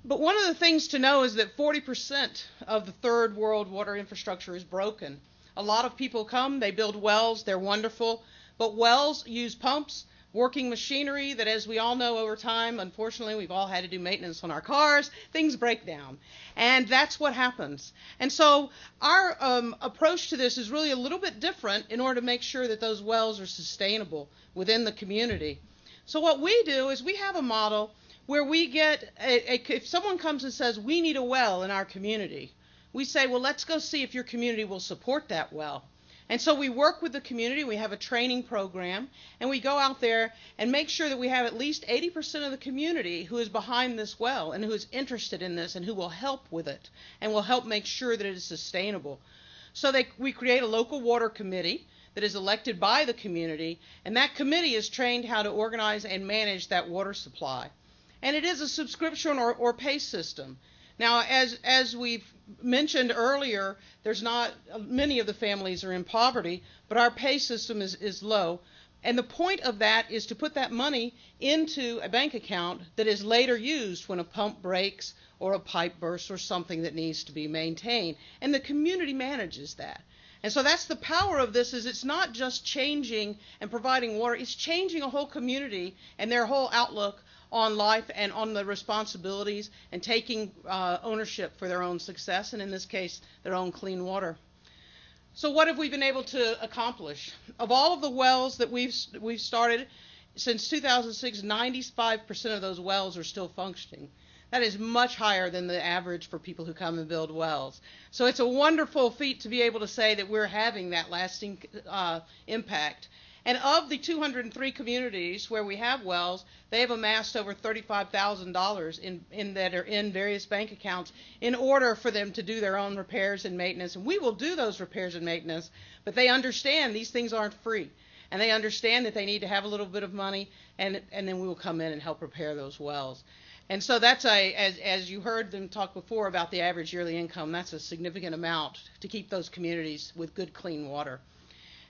But one of the things to know is that 40% of the third world water infrastructure is broken. A lot of people come, they build wells, they're wonderful, but wells use pumps, working machinery that, as we all know over time, unfortunately, we've all had to do maintenance on our cars. Things break down. And that's what happens. And so our approach to this is really a little bit different in order to make sure that those wells are sustainable within the community. So what we do is we have a model where we get, if someone comes and says, we need a well in our community, we say, well, let's go see if your community will support that well. And so we work with the community, we have a training program, and we go out there and make sure that we have at least 80% of the community who is behind this well and who is interested in this and who will help with it and will help make sure that it is sustainable. So we create a local water committee that is elected by the community, and that committee is trained how to organize and manage that water supply. And it is a subscription or pay system. Now, as we've mentioned earlier, there's not many of the families are in poverty, but our pay system is low. And the point of that is to put that money into a bank account that is later used when a pump breaks or a pipe bursts or something that needs to be maintained. And the community manages that. And so that's the power of this, is it's not just changing and providing water, it's changing a whole community and their whole outlook on life and on the responsibilities and taking ownership for their own success, and in this case, their own clean water. So what have we been able to accomplish? Of all of the wells that we've started since 2006, 95% of those wells are still functioning. That is much higher than the average for people who come and build wells. So it's a wonderful feat to be able to say that we're having that lasting impact. And of the 203 communities where we have wells, they have amassed over $35,000 that are in various bank accounts in order for them to do their own repairs and maintenance. And we will do those repairs and maintenance, but they understand these things aren't free. And they understand that they need to have a little bit of money, and then we will come in and help repair those wells. And so that's as you heard them talk before about the average yearly income, that's a significant amount to keep those communities with good, clean water.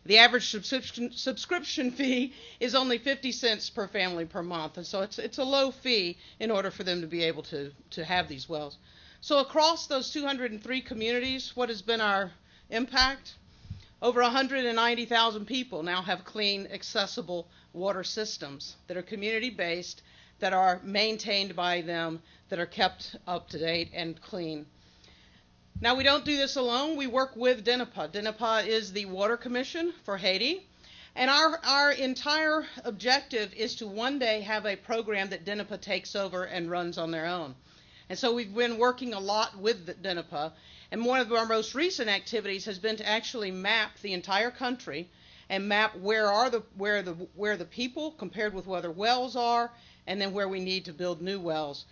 The average subscription fee is only 50 cents per family per month, and so it's a low fee in order for them to be able to have these wells. So across those 203 communities, what has been our impact? Over 190,000 people now have clean, accessible water systems that are community-based, that are maintained by them, that are kept up to date and clean. Now, we don't do this alone. We work with DENIPA. DENIPA is the Water Commission for Haiti. And our entire objective is to one day have a program that DENIPA takes over and runs on their own. And so we've been working a lot with DENIPA. And one of our most recent activities has been to actually map the entire country and map where the people compared with where the wells are, and then where we need to build new wells.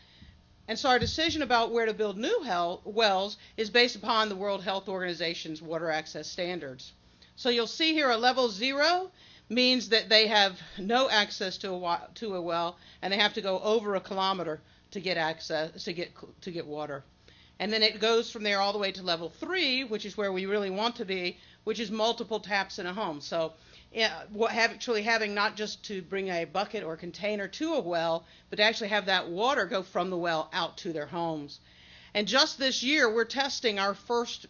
And so our decision about where to build new wells is based upon the World Health Organization's water access standards. So you'll see here a level 0 means that they have no access to a well, and they have to go over a kilometer to get access, to get water. And then it goes from there all the way to level 3, which is where we really want to be, which is multiple taps in a home. So actually having not just to bring a bucket or container to a well, but to actually have that water go from the well out to their homes. And just this year, we're testing our first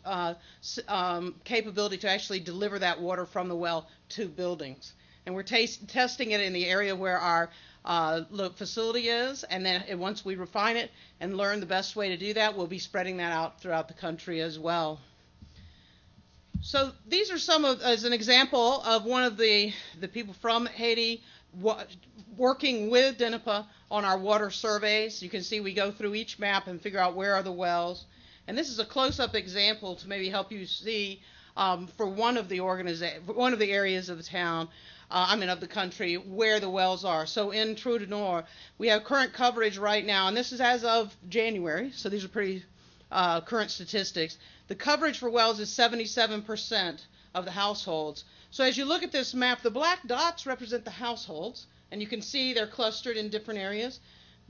capability to actually deliver that water from the well to buildings. And we're testing it in the area where our facility is, and then once we refine it and learn the best way to do that, we'll be spreading that out throughout the country as well. So these are some of, as an example of one of the people from Haiti working with DENIPA on our water surveys. You can see we go through each map and figure out where are the wells. And this is a close-up example to maybe help you see for one of the areas of the town, of the country, where the wells are. So in Notre Dame, we have current coverage right now, and this is as of January, so these are pretty current statistics. The coverage for wells is 77% of the households. So as you look at this map, the black dots represent the households, and you can see they're clustered in different areas.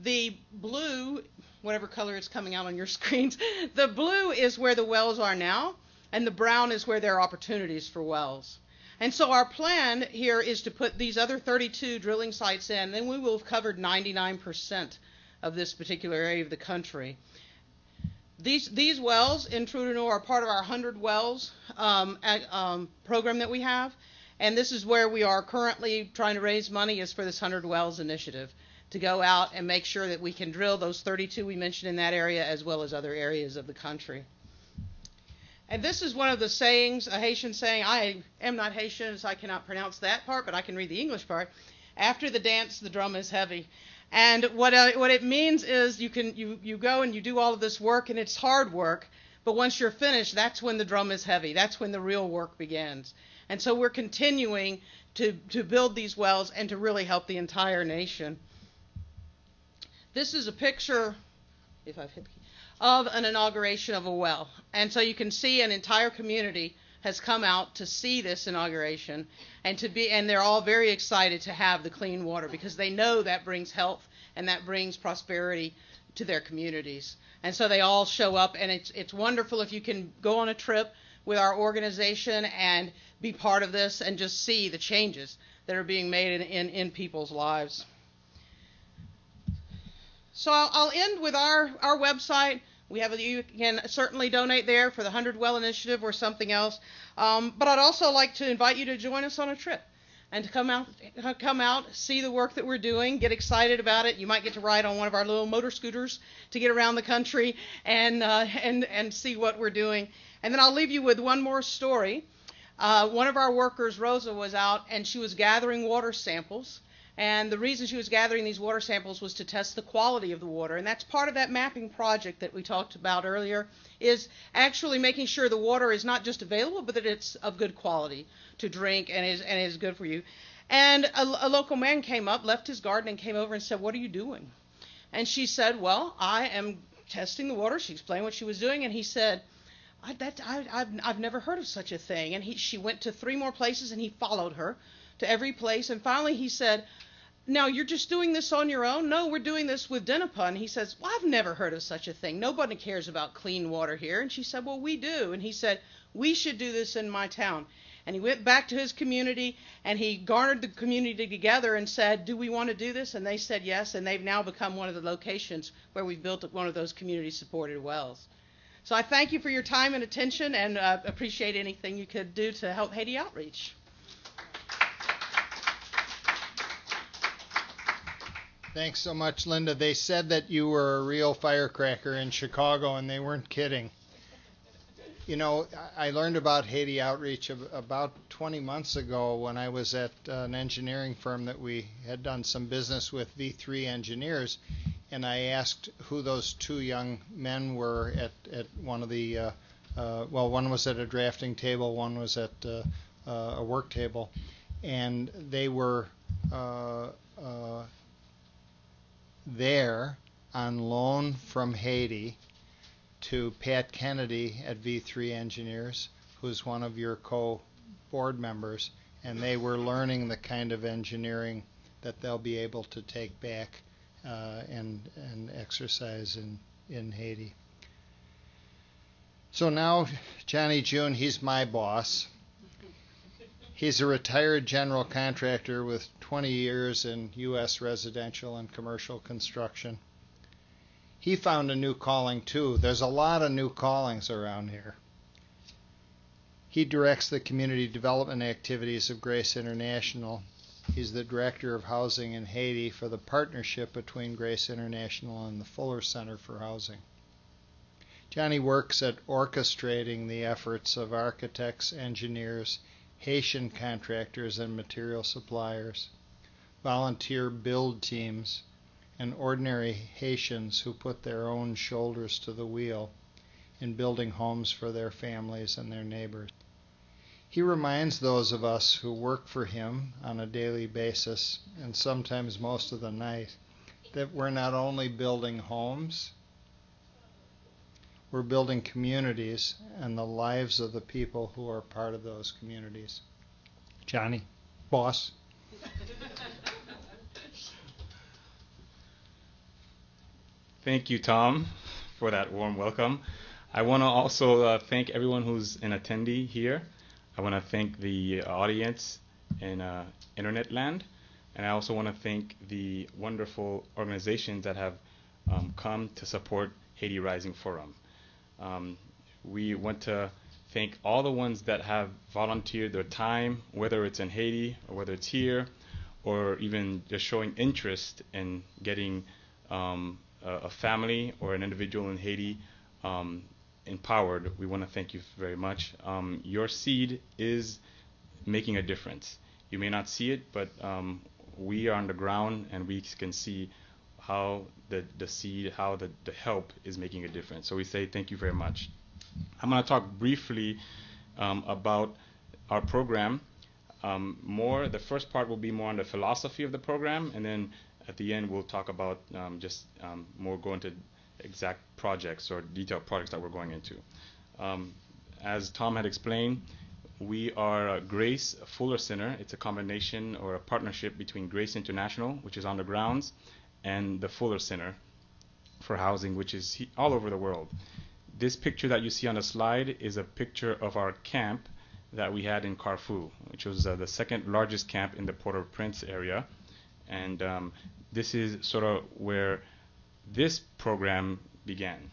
The blue, whatever color is coming out on your screens, the blue is where the wells are now, and the brown is where there are opportunities for wells. And so our plan here is to put these other 32 drilling sites in, then we will have covered 99% of this particular area of the country. These wells in Trudano are part of our 100 wells program that we have, and this is where we are currently trying to raise money, is for this 100 wells initiative, to go out and make sure that we can drill those 32 we mentioned in that area as well as other areas of the country. And this is one of the sayings, a Haitian saying. I am not Haitian, so I cannot pronounce that part, but I can read the English part. After the dance, the drum is heavy. And what it means is you go and you do all of this work, and it's hard work, but once you're finished, that's when the drum is heavy. That's when the real work begins. And so we're continuing to build these wells and to really help the entire nation. This is a picture, if I've hit, of an inauguration of a well. And so you can see an entire community has come out to see this inauguration, and they're all very excited to have the clean water because they know that brings health and that brings prosperity to their communities. And so they all show up, and it's wonderful if you can go on a trip with our organization and be part of this and just see the changes that are being made in people's lives. So I'll end with our website. You can certainly donate there for the 100 Well Initiative or something else. But I'd also like to invite you to join us on a trip and to come out, see the work that we're doing, get excited about it. You might get to ride on one of our little motor scooters to get around the country and see what we're doing. And then I'll leave you with one more story. One of our workers, Rosa, was out and she was gathering water samples. And the reason she was gathering these water samples was to test the quality of the water. And that's part of that mapping project that we talked about earlier, is actually making sure the water is not just available, but that it's of good quality to drink and is good for you. And a local man came up, left his garden, and came over and said, "What are you doing?" And she said, "Well, I am testing the water." She explained what she was doing, and he said, I've never heard of such a thing. And she went to 3 more places, and he followed her to every place. And finally he said, "Now, you're just doing this on your own?" "No, we're doing this with DENIPA." And he says, "Well, I've never heard of such a thing. Nobody cares about clean water here." And she said, "Well, we do." And he said, "We should do this in my town." And he went back to his community, and he garnered the community together and said, "Do we want to do this?" And they said yes, and they've now become one of the locations where we've built one of those community-supported wells. So I thank you for your time and attention, and appreciate anything you could do to help Haiti Outreach. Thanks so much, Linda. They said that you were a real firecracker in Chicago, and they weren't kidding. You know, I learned about Haiti Outreach about 20 months ago when I was at an engineering firm that we had done some business with, V3 Engineers, and I asked who those 2 young men were at one of the, one was at a drafting table, one was at a work table, and they were there on loan from Haiti to Pat Kennedy at V3 Engineers, who's one of your co-board members, and they were learning the kind of engineering that they'll be able to take back and exercise in Haiti. So now Johnny June, he's my boss. He's a retired general contractor with 20 years in U.S. residential and commercial construction. He found a new calling too. There's a lot of new callings around here. He directs the community development activities of Grace International. He's the director of housing in Haiti for the partnership between Grace International and the Fuller Center for Housing. Johnny works at orchestrating the efforts of architects, engineers, Haitian contractors and material suppliers, volunteer build teams, and ordinary Haitians who put their own shoulders to the wheel in building homes for their families and their neighbors. He reminds those of us who work for him on a daily basis, and sometimes most of the night, that we're not only building homes, we're building communities and the lives of the people who are part of those communities. Johnny, boss. Thank you, Tom, for that warm welcome. I want to also thank everyone who's an attendee here. I want to thank the audience in internet land, and I also want to thank the wonderful organizations that have come to support Haiti Rising Forum. We want to thank all the ones that have volunteered their time, whether it's in Haiti or whether it's here, or even just showing interest in getting a family or an individual in Haiti empowered. We want to thank you very much. Your seed is making a difference. You may not see it, but we are on the ground and we can see how the seed, how the help is making a difference. So we say thank you very much. I'm going to talk briefly about our program. The first part will be more on the philosophy of the program, and then at the end we'll talk about more go into exact projects or detailed projects that we're going into. As Tom had explained, We are Grace Fuller Center. It's a combination or a partnership between Grace International, which is on the grounds, and the Fuller Center for housing, which is all over the world. This picture that you see on the slide is a picture of our camp that we had in Carrefour, which was the second largest camp in the Port-au-Prince area. And this is sort of where this program began.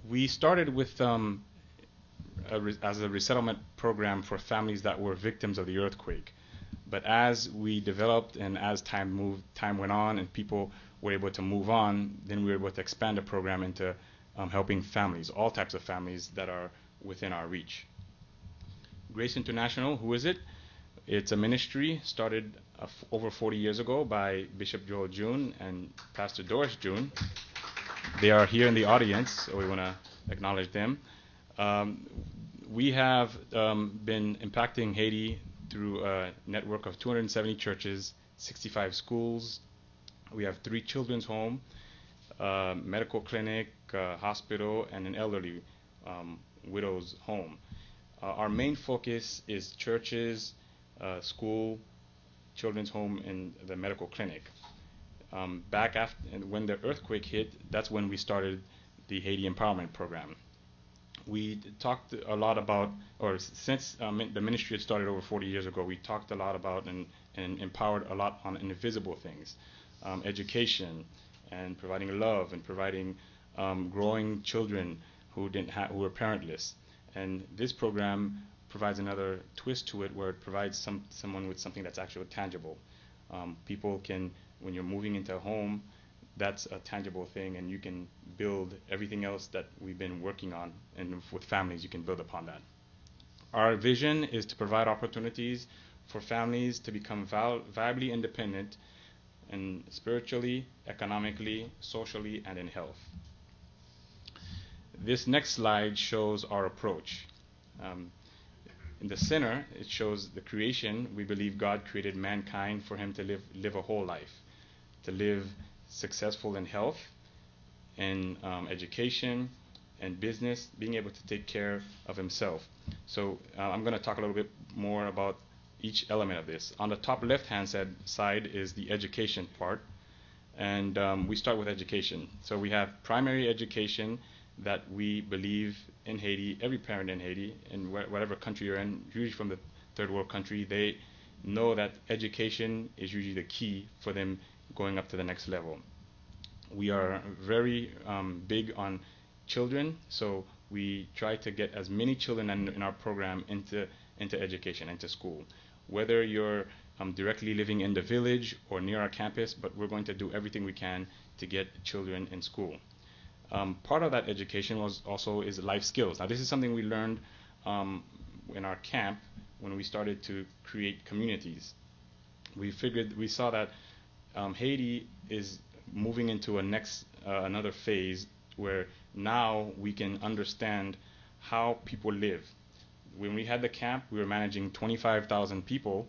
We started with as a resettlement program for families that were victims of the earthquake. But as we developed and as time went on and people were able to move on, then we were able to expand the program into helping families, all types of families that are within our reach. Grace International, who is it? It's a ministry started over 40 years ago by Bishop Joel June and Pastor Doris June. They are here in the audience, so we want to acknowledge them. We have been impacting Haiti through a network of 270 churches, 65 schools. We have 3 children's homes, medical clinic, hospital, and an elderly widow's home. Our main focus is churches, school, children's home, and the medical clinic. Back after, and when the earthquake hit, that's when we started the Haiti Empowerment Program. We talked a lot about, or since the ministry had started over 40 years ago, we talked a lot about and empowered a lot on invisible things, education, and providing love, and providing growing children who were parentless. And this program provides another twist to it, where it provides someone with something that's actually tangible. People can, when you're moving into a home, that's a tangible thing, and you can build everything else that we've been working on, and with families you can build upon that. Our vision is to provide opportunities for families to become viably independent, and spiritually, economically, socially, and in health. This next slide shows our approach. In the center, it shows the creation. We believe God created mankind for him to live a whole life, to live successful in health, in education, and business, being able to take care of himself. So I'm going to talk a little bit more about each element of this. On the top left-hand side is the education part, and we start with education. So we have primary education that we believe in Haiti, every parent in Haiti, in whatever country you're in, usually from the third world country, they know that education is usually the key for them going up to the next level. We are very big on children, so we try to get as many children in our program into education, into school. Whether you're directly living in the village or near our campus, but we're going to do everything we can to get children in school. Part of that education is life skills. Now, this is something we learned in our camp when we started to create communities. We saw that Haiti is moving into another phase where now we can understand how people live. When we had the camp, we were managing 25,000 people,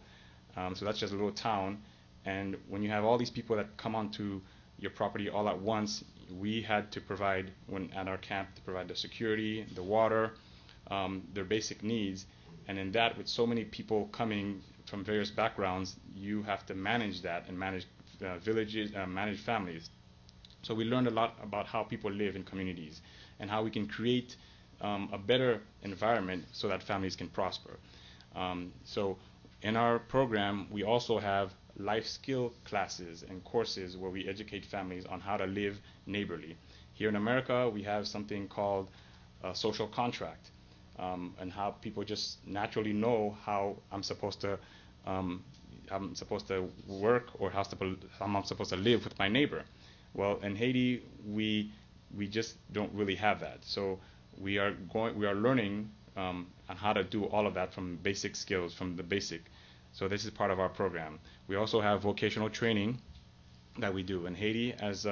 so that's just a little town. And when you have all these people that come onto your property all at once, we had to provide, at our camp, to provide the security, the water, their basic needs. And in that, with so many people coming from various backgrounds, you have to manage that and manage villages, manage families. So we learned a lot about how people live in communities and how we can create a better environment so that families can prosper. So in our program, we also have life skill classes and courses where we educate families on how to live neighborly. Here in America, we have something called a social contract, and how people just naturally know how I'm supposed to work, or how I'm supposed to live with my neighbor. Well, in Haiti, we just don't really have that. So we are learning on how to do all of that from basic skills, from the basic. So this is part of our program. We also have vocational training that we do. In Haiti, as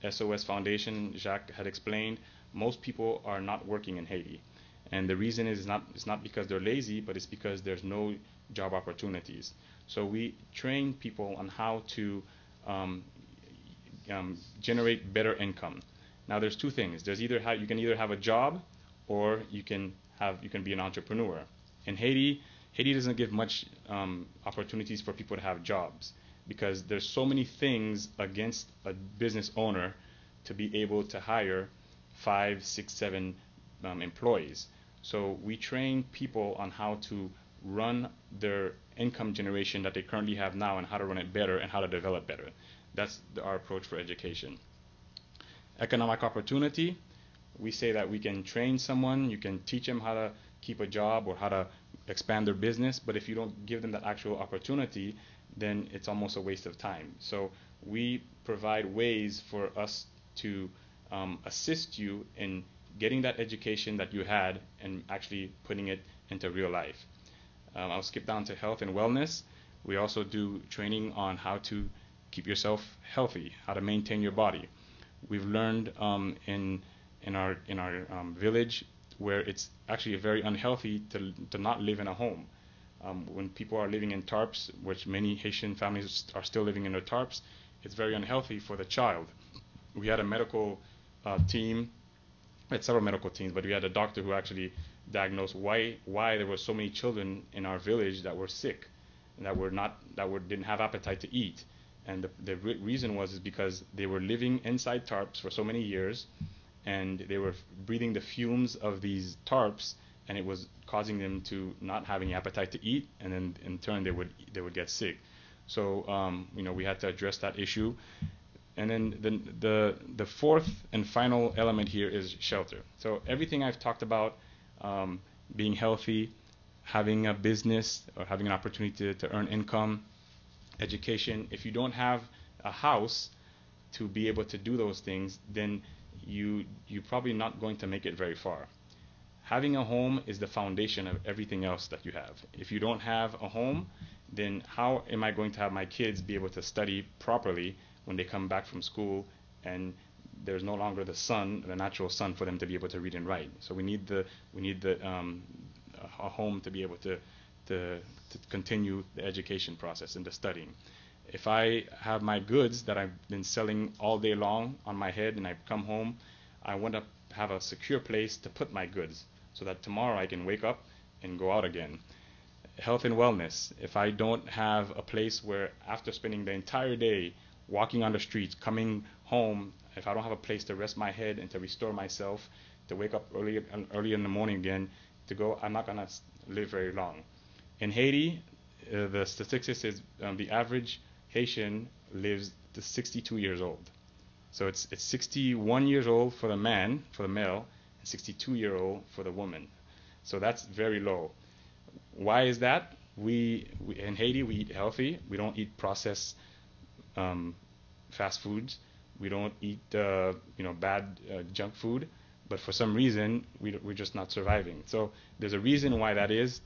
SOS Foundation, Jacques had explained, most people are not working in Haiti. And the reason is it's not because they're lazy, but it's because there's no job opportunities. So we train people on how to generate better income. Now there's two things. There's you can either have a job, or you can be an entrepreneur. In Haiti, Haiti doesn't give much opportunities for people to have jobs because there's so many things against a business owner to be able to hire 5, 6, 7 employees. So we train people on how to run their income generation that they currently have now and how to run it better and how to develop better. That's our approach for education. Economic opportunity, we say that we can train someone, you can teach them how to keep a job or how to expand their business, but if you don't give them that actual opportunity, then it's almost a waste of time. So we provide ways for us to assist you in getting that education that you had and actually putting it into real life. I'll skip down to health and wellness. We also do training on how to keep yourself healthy, how to maintain your body. We've learned in our village where it's actually very unhealthy to not live in a home. When people are living in tarps, which many Haitian families are still living in their tarps, it's very unhealthy for the child. We had a medical team, we had several medical teams, but we had a doctor who actually diagnosed why there were so many children in our village that were sick and that didn't have appetite to eat. And the reason was because they were living inside tarps for so many years, and they were breathing the fumes of these tarps, and it was causing them to not have any appetite to eat, and then in turn they would get sick. So we had to address that issue. And then the fourth and final element here is shelter. So everything I've talked about, being healthy, having a business or having an opportunity to earn income, education, if you don't have a house to be able to do those things, then you're probably not going to make it very far. Having a home is the foundation of everything else that you have. If you don't have a home, then how am I going to have my kids be able to study properly when they come back from school and there's no longer the natural sun for them to be able to read and write? So we need a home to be able to continue the education process and the studying. If I have my goods that I've been selling all day long on my head and I come home, I want to have a secure place to put my goods so that tomorrow I can wake up and go out again. Health and wellness. If I don't have a place where after spending the entire day walking on the streets, coming home, if I don't have a place to rest my head and to restore myself, to wake up early in the morning again, to go, I'm not going to live very long. In Haiti, the statistics is the average Haitian lives to 62 years old. So it's 61 years old for the man, for the male, and 62-year-old for the woman. So that's very low. Why is that? We in Haiti, we eat healthy. We don't eat processed fast foods. We don't eat bad junk food. But for some reason, we're just not surviving. So there's a reason why that is,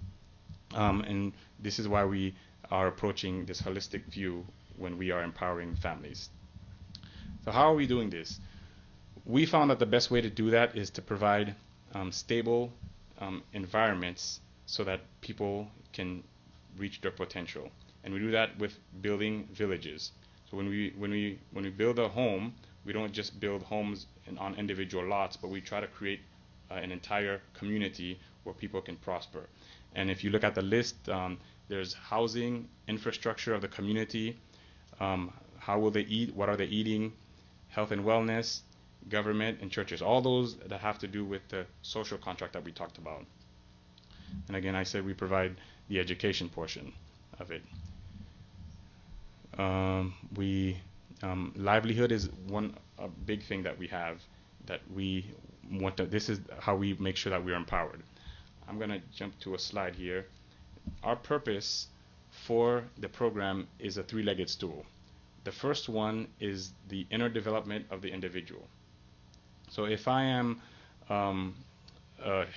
and this is why we are approaching this holistic view when we are empowering families. So how are we doing this? We found that the best way to do that is to provide stable environments so that people can reach their potential, and we do that with building villages. So when we build a home, we don't just build homes on individual lots, but we try to create an entire community where people can prosper. And if you look at the list, there's housing, infrastructure of the community, how will they eat, what are they eating, health and wellness, government, and churches. All those that have to do with the social contract that we talked about. And again, I said we provide the education portion of it. Livelihood is a big thing that we have that we want to, this is how we make sure that we're empowered. I'm going to jump to a slide here. Our purpose for the program is a three-legged stool. The first one is the inner development of the individual. So if I am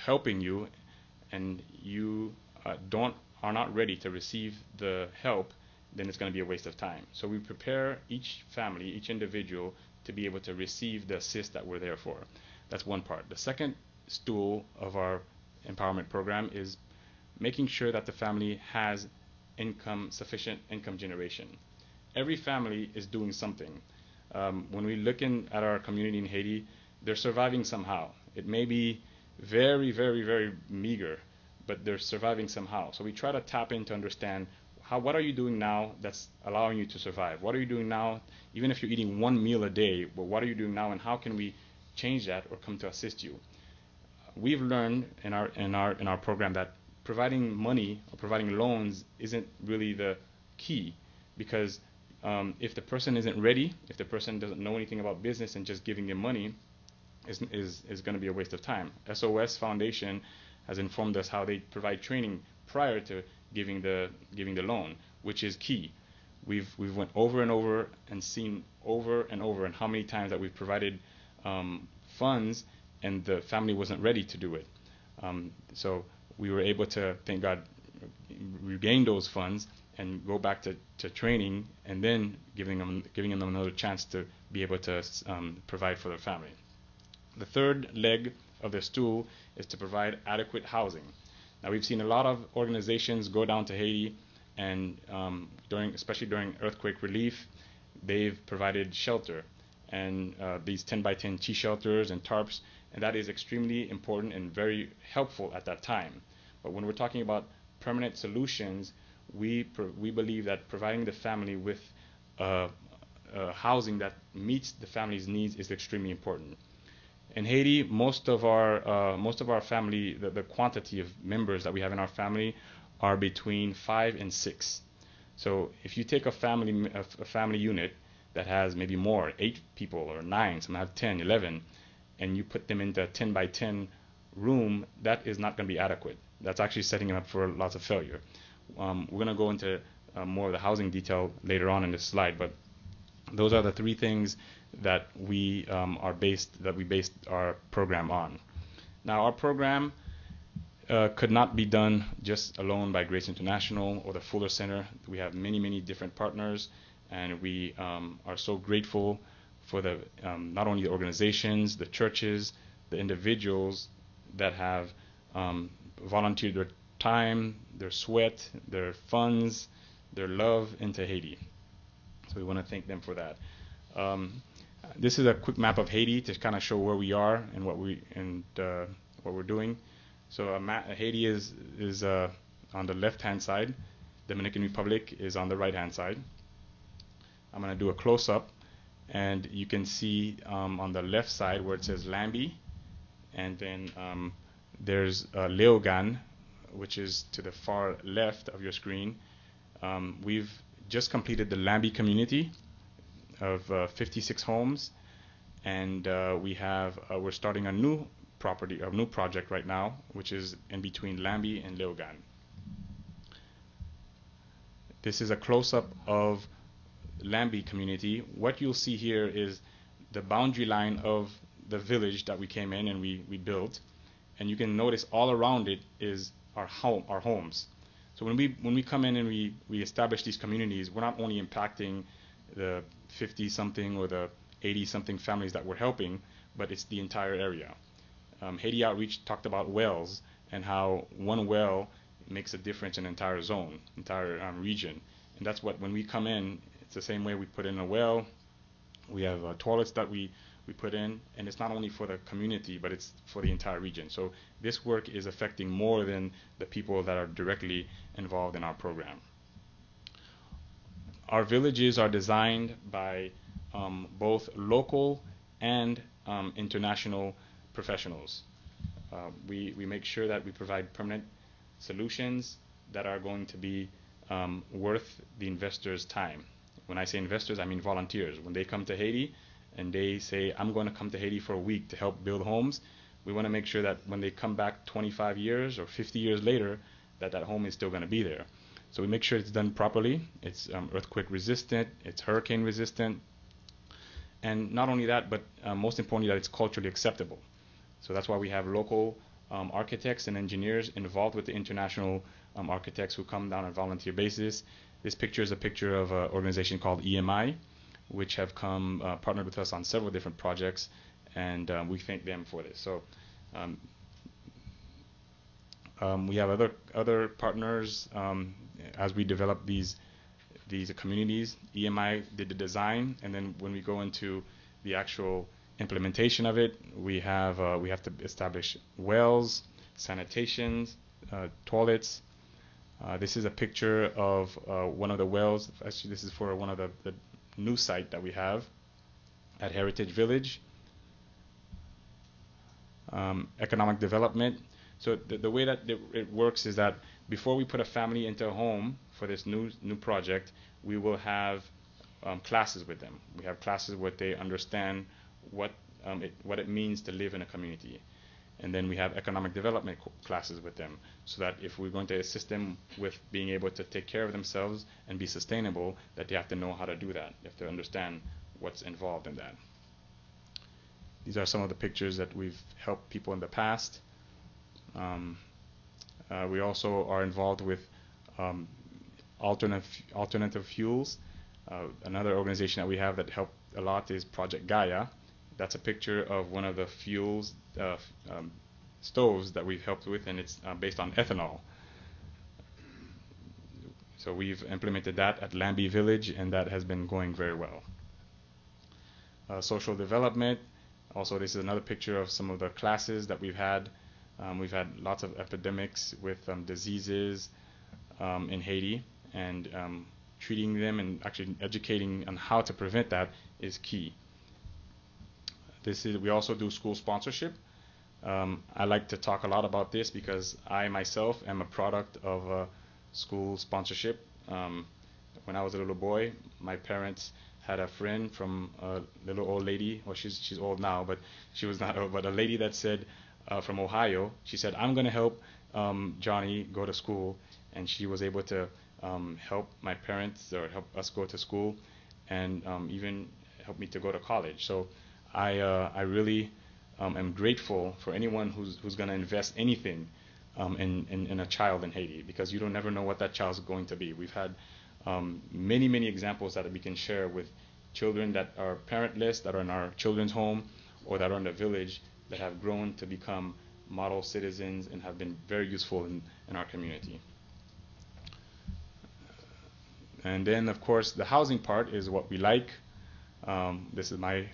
helping you and you are not ready to receive the help, then it's going to be a waste of time. So we prepare each family, each individual, to be able to receive the assist that we're there for. That's one part. The second stool of our empowerment program is making sure that the family has sufficient income generation. Every family is doing something. When we look at our community in Haiti, they're surviving somehow. It may be very, very, very meager, but they're surviving somehow. So we try to tap in to understand what are you doing now that's allowing you to survive? What are you doing now, even if you're eating one meal a day, but what are you doing now, and how can we change that or come to assist you? We've learned in our program that providing money or providing loans isn't really the key, because if the person isn't ready, if the person doesn't know anything about business, and just giving them money is going to be a waste of time. SOS Foundation has informed us how they provide training prior to giving the loan, which is key. We've went over and over and seen over and over and how many times that we've provided funds and the family wasn't ready to do it. So we were able to, thank God, regain those funds and go back to training, and then giving them another chance to be able to provide for their family. The third leg of the stool is to provide adequate housing. Now, we've seen a lot of organizations go down to Haiti, and especially during earthquake relief, they've provided shelter, and these 10 by 10 tea shelters and tarps, and that is extremely important and very helpful at that time. But when we're talking about permanent solutions, we believe that providing the family with housing that meets the family's needs is extremely important. In Haiti, most of our family, the quantity of members that we have in our family are between 5 and 6. So if you take a family unit that has maybe more, 8 people or 9, some have 10, 11, and you put them into a 10 by 10 room, that is not going to be adequate. That's actually setting them up for lots of failure. We're going to go into more of the housing detail later on in this slide, but those are the 3 things that we based our program on. Now, our program could not be done just alone by Grace International or the Fuller Center. We have many, many different partners, and we are so grateful for the not only the organizations, the churches, the individuals that have volunteered their time, their sweat, their funds, their love into Haiti. So we want to thank them for that. This is a quick map of Haiti to kind of show where we are and what we're doing. So Haiti is on the left-hand side. Dominican Republic is on the right-hand side. I'm going to do a close-up, and you can see on the left side where it says Lambi, and then there's Leogan, which is to the far left of your screen. We've just completed the Lambi community of 56 homes, and we're starting a new project right now, which is in between Lambi and Leogan. This is a close-up of Lambi community. What you'll see here is the boundary line of the village that we came in and we built, and you can notice all around it is our homes. So when we come in and we establish these communities, we're not only impacting the 50-something or the 80-something families that we're helping, but it's the entire area. Haiti Outreach talked about wells and how one well makes a difference in an entire zone, entire region. And that's what, when we come in, it's the same way we put in a well. We have toilets that we put in, and it's not only for the community, but it's for the entire region. So this work is affecting more than the people that are directly involved in our program. Our villages are designed by both local and international professionals. We make sure that we provide permanent solutions that are going to be worth the investors' time. When I say investors, I mean volunteers. When they come to Haiti and they say, I'm going to come to Haiti for a week to help build homes, we want to make sure that when they come back 25 years or 50 years later, that home is still going to be there. So we make sure it's done properly. It's earthquake resistant, it's hurricane resistant, and not only that, but most importantly, that it's culturally acceptable. So that's why we have local architects and engineers involved with the international architects who come down on a volunteer basis. This picture is a picture of an organization called EMI, which have partnered with us on several different projects, and we thank them for this. So we have other partners as we develop these communities. EMI did the design, and then when we go into the actual implementation of it, we have to establish wells, sanitations, toilets. This is a picture of one of the wells. Actually, this is for one of the new site that we have at Heritage Village. Economic development. So the way that it works is that before we put a family into a home for this new project, we will have classes with them. We have classes where they understand what it means to live in a community. And then we have economic development classes with them, so that if we're going to assist them with being able to take care of themselves and be sustainable, that they have to know how to do that. They have to understand what's involved in that. These are some of the pictures that we've helped people in the past. We also are involved with alternative fuels. Another organization that we have that helped a lot is Project Gaia. That's a picture of one of the fuels stoves that we've helped with, and it's based on ethanol. So we've implemented that at Lambie Village, and that has been going very well. Social development. Also, this is another picture of some of the classes that we've had. We've had lots of epidemics with diseases in Haiti, and treating them and actually educating on how to prevent that is key. We also do school sponsorship. I like to talk a lot about this because I myself am a product of school sponsorship. When I was a little boy, my parents had a friend from a little old lady. Well, she's old now, but she was not old. But a lady that said from Ohio, she said, "I'm going to help Johnny go to school," and she was able to help my parents or help us go to school, and even help me to go to college. So I really am grateful for anyone who's going to invest anything in a child in Haiti, because you don't never know what that child's going to be. We've had many examples that we can share with children that are parentless, that are in our children's home, or that are in the village, that have grown to become model citizens and have been very useful in our community. And then, of course, the housing part is what we like. This is my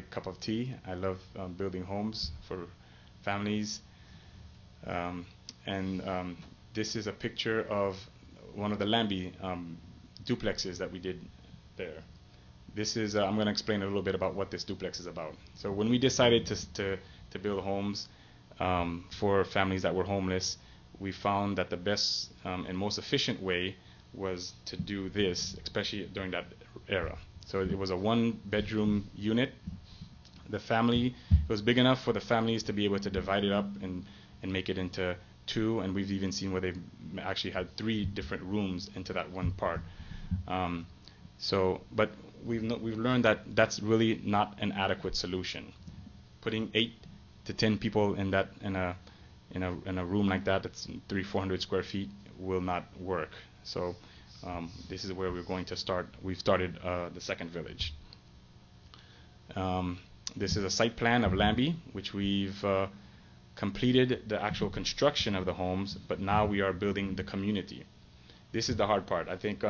cup of tea. I love building homes for families. This is a picture of one of the Lambie duplexes that we did there. This is, I'm going to explain a little bit about what this duplex is about. So when we decided to build homes for families that were homeless, we found that the best and most efficient way was to do this, especially during that era. So it was a one-bedroom unit. The family, it was big enough for the families to be able to divide it up and make it into two, and we've even seen where they actually had 3 different rooms into that one part. But we've learned that that's really not an adequate solution. Putting 8 to 10 people in a room like that, that's 300-400 square feet, will not work. So this is where we're going to start. We've started the second village. This is a site plan of Lambie, which we've completed the actual construction of the homes, but now we are building the community. This is the hard part. I think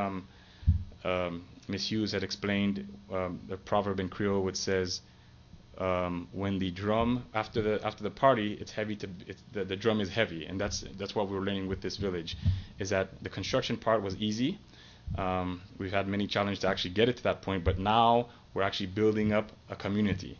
Ms. Hughes had explained the proverb in Creole, which says, when the drum after the party, it's heavy the drum is heavy, and that's what we're learning with this village, is that the construction part was easy. We've had many challenges to actually get it to that point, but now we're actually building up a community,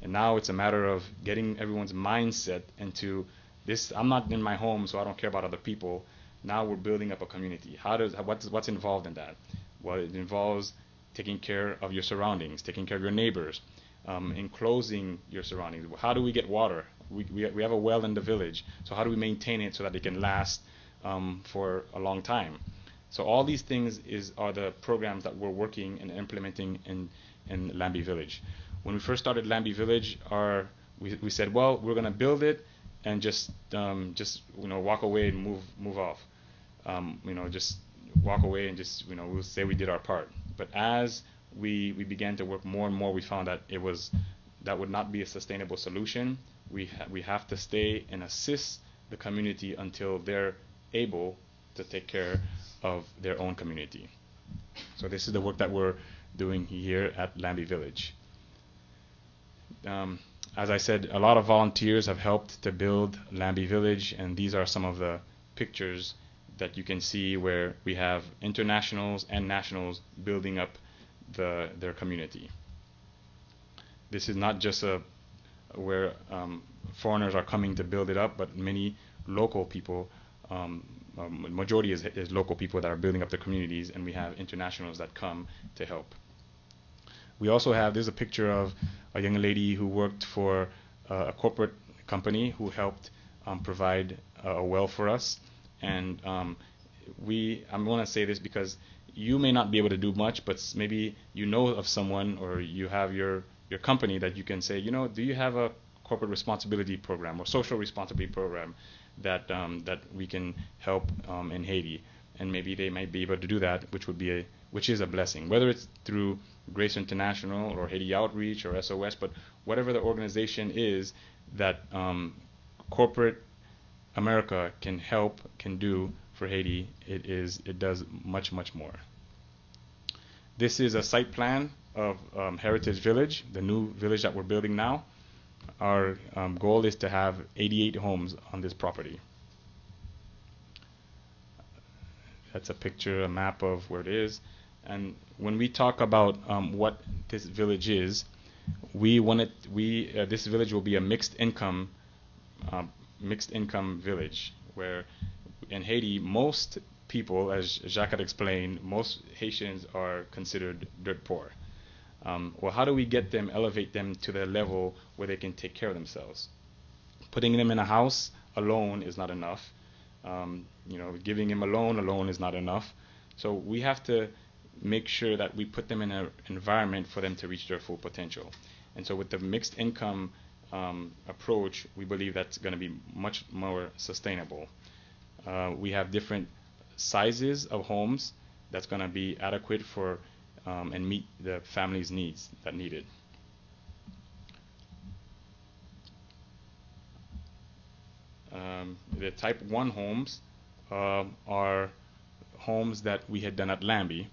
and now it's a matter of getting everyone's mindset into this. I'm not in my home, so I don't care about other people. Now we're building up a community. What's involved in that? Well, it involves taking care of your surroundings, taking care of your neighbors, enclosing your surroundings. How do we get water? We have a well in the village, so how do we maintain it so that it can last for a long time? So all these things are the programs that we're working and implementing in Lambie Village. When we first started Lambie Village, we said, well, we're going to build it and just walk away and move off. Just walk away and we'll say we did our part. But as we began to work more and more, we found that that would not be a sustainable solution. We have to stay and assist the community until they're able to take care of their own community. So this is the work that we're doing here at Lambie Village. as I said, a lot of volunteers have helped to build Lambie Village, and these are some of the pictures that you can see where we have internationals and nationals building up their community. This is not just where foreigners are coming to build it up, but many local people, majority is local people that are building up their communities, and we have internationals that come to help. We also have, there's a picture of a young lady who worked for a corporate company who helped provide a well for us. And I'm going to say this because you may not be able to do much, but maybe you know of someone, or you have your company that you can say, you know, do you have a corporate responsibility program or social responsibility program that we can help in Haiti? And maybe they might be able to do that, which is a blessing, whether it's through Grace International or Haiti Outreach or SOS, but whatever the organization is that corporate America can do for Haiti, it does much, much more. This is a site plan of Heritage Village, the new village that we're building now. Our goal is to have 88 homes on this property. That's a picture, a map of where it is. And when we talk about what this village is, this village will be a mixed income village, where in Haiti, most people, as Jacques had explained, most Haitians are considered dirt poor. Well, how do we elevate them to the level where they can take care of themselves? Putting them in a house alone is not enough. Giving them a loan alone is not enough. So we have to make sure that we put them in an environment for them to reach their full potential. And so with the mixed income approach, we believe that's going to be much more sustainable. We have different sizes of homes that's going to be adequate for and meet the family's needs that need it. The type 1 homes are homes that we had done at Lambie.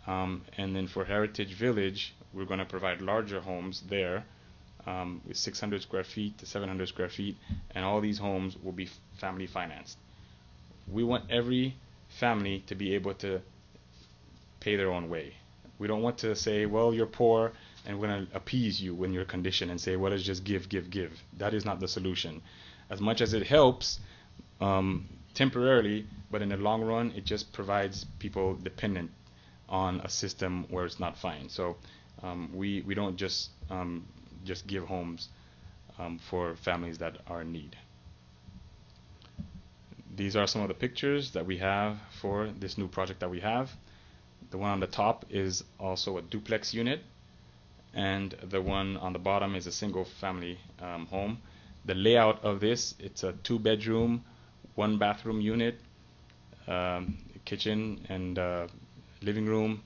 And then for Heritage Village, we're going to provide larger homes there with 600 square feet to 700 square feet, and all these homes will be family financed. We want every family to be able to pay their own way. We don't want to say, well, you're poor, and we're going to appease you when you're conditioned and say, well, let's just give. That is not the solution. As much as it helps temporarily, but in the long run, it just provides people dependent on a system where it's not fine. So we don't just give homes for families that are in need. These are some of the pictures that we have for this new project that we have. The one on the top is also a duplex unit, and the one on the bottom is a single family home. The layout of this, it's a 2-bedroom, 1-bathroom unit, kitchen and living room.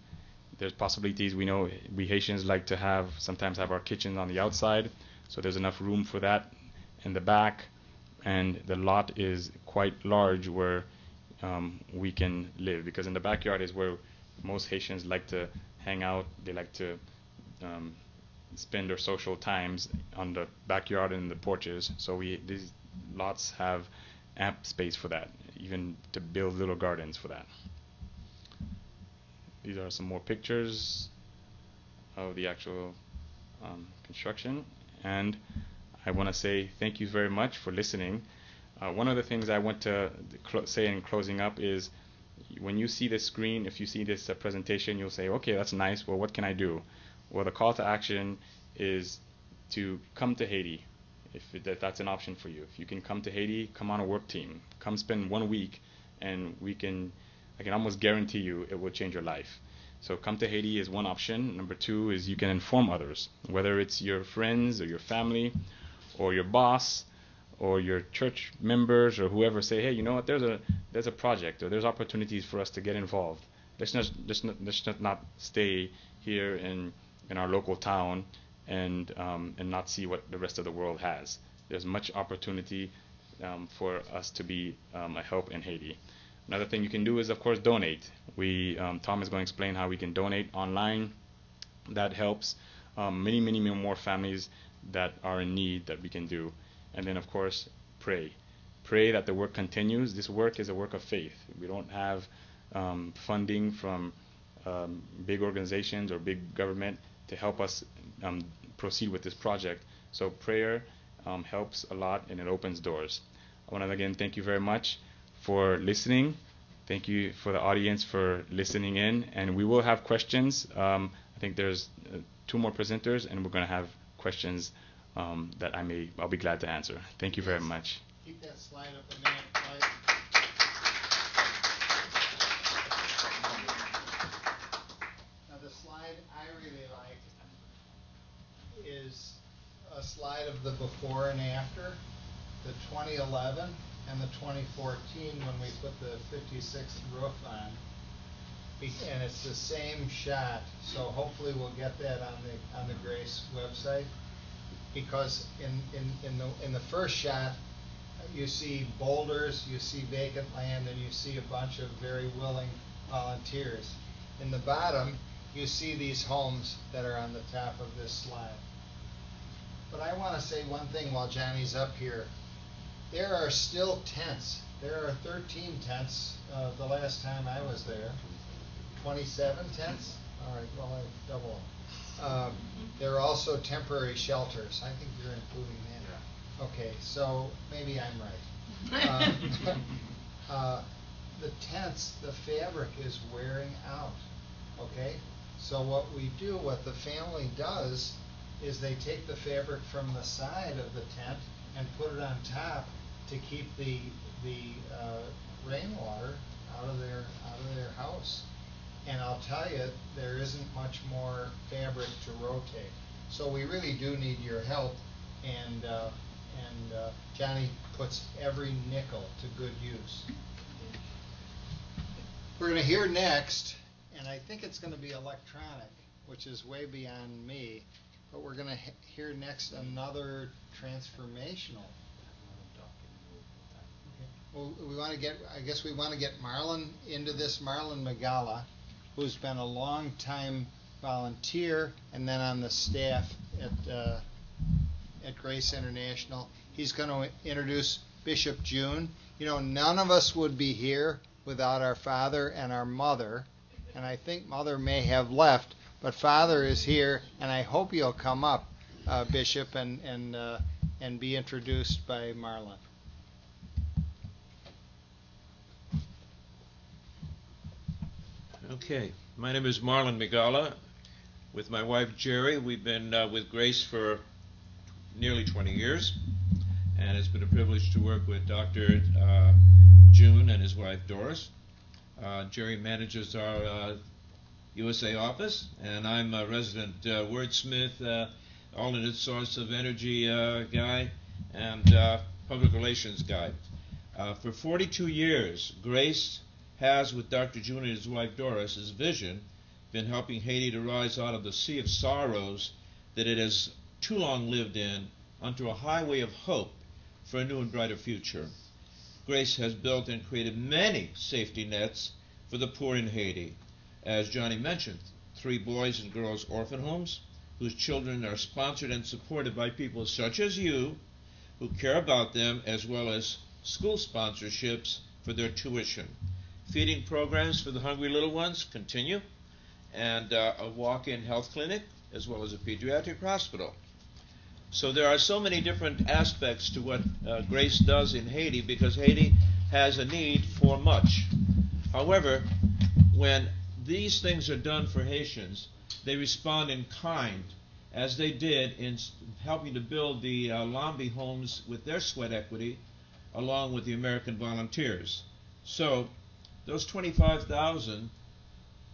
There's possibilities. We know we Haitians like to sometimes have our kitchen on the outside, so there's enough room for that in the back, and the lot is quite large where we can live, because in the backyard is where most Haitians like to hang out. They like to spend their social times on the backyard and the porches. So these lots have ample space for that, even to build little gardens for that. These are some more pictures of the actual construction, and I want to say thank you very much for listening. One of the things I want to say in closing up is, when you see this screen, if you see this presentation, you'll say, okay, that's nice, well, what can I do? Well, the call to action is to come to Haiti, if that's an option for you. If you can come to Haiti, come on a work team. Come spend 1 week, and I can almost guarantee you it will change your life. So come to Haiti is one option. Number 2 is you can inform others, whether it's your friends or your family or your boss or your church members or whoever. Say, hey, you know what, there's a project, or there's opportunities for us to get involved. Let's not stay here in our local town and not see what the rest of the world has. There's much opportunity for us to be a help in Haiti. Another thing you can do is, of course, donate. Tom is going to explain how we can donate online. That helps many more families that are in need that we can do. And then, of course, pray. Pray that the work continues. This work is a work of faith. We don't have funding from big organizations or big government to help us proceed with this project. So prayer helps a lot, and it opens doors. I want to again thank you very much for listening. Thank you for the audience for listening in, and we will have questions. I think there's 2 more presenters, and we're going to have questions that I'll be glad to answer. Thank you very much. Keep that slide up a minute, Mike. Now the slide I really like is a slide of the before and after, the 2011 and the 2014 when we put the 56th roof on. And it's the same shot, so hopefully we'll get that on the Grace website. Because in the first shot, you see boulders, you see vacant land, and you see a bunch of very willing volunteers. In the bottom, you see these homes that are on the top of this slide. But I want to say one thing while Johnny's up here. There are still tents. There are 13 tents the last time I was there. 27 tents? All right, well, I double them. There are also temporary shelters. I think you're including that. Yeah. Okay, so maybe I'm right. The tents, the fabric is wearing out. Okay? So what the family does is they take the fabric from the side of the tent and put it on top to keep the rainwater out of their house. And I'll tell you, there isn't much more fabric to rotate. So we really do need your help, and Johnny puts every nickel to good use. We're going to hear next, and I think it's going to be electronic, which is way beyond me, but we're going to hear next another transformational. Okay. Well, we want to get Marlon into this, Marlon Magala, who's been a long-time volunteer and then on the staff at Grace International. He's going to introduce Bishop June. You know, none of us would be here without our father and our mother, and I think mother may have left, but father is here, and I hope you'll come up, Bishop, and be introduced by Marlon. Okay, my name is Marlon Migala. With my wife Jerry, we've been with Grace for nearly 20 years, and it's been a privilege to work with Dr. June and his wife Doris. Jerry manages our USA office, and I'm a resident wordsmith, alternate source of energy guy, and public relations guy. For 42 years, Grace has, with Dr. June and his wife Doris, his vision, been helping Haiti to rise out of the sea of sorrows that it has too long lived in onto a highway of hope for a new and brighter future. Grace has built and created many safety nets for the poor in Haiti. As Johnny mentioned, 3 boys and girls orphan homes whose children are sponsored and supported by people such as you who care about them, as well as school sponsorships for their tuition. Feeding programs for the hungry little ones continue, and a walk-in health clinic, as well as a pediatric hospital. So there are so many different aspects to what Grace does in Haiti, because Haiti has a need for much. However, when these things are done for Haitians, they respond in kind, as they did in helping to build the Lambi homes with their sweat equity, along with the American volunteers. So those 25,000,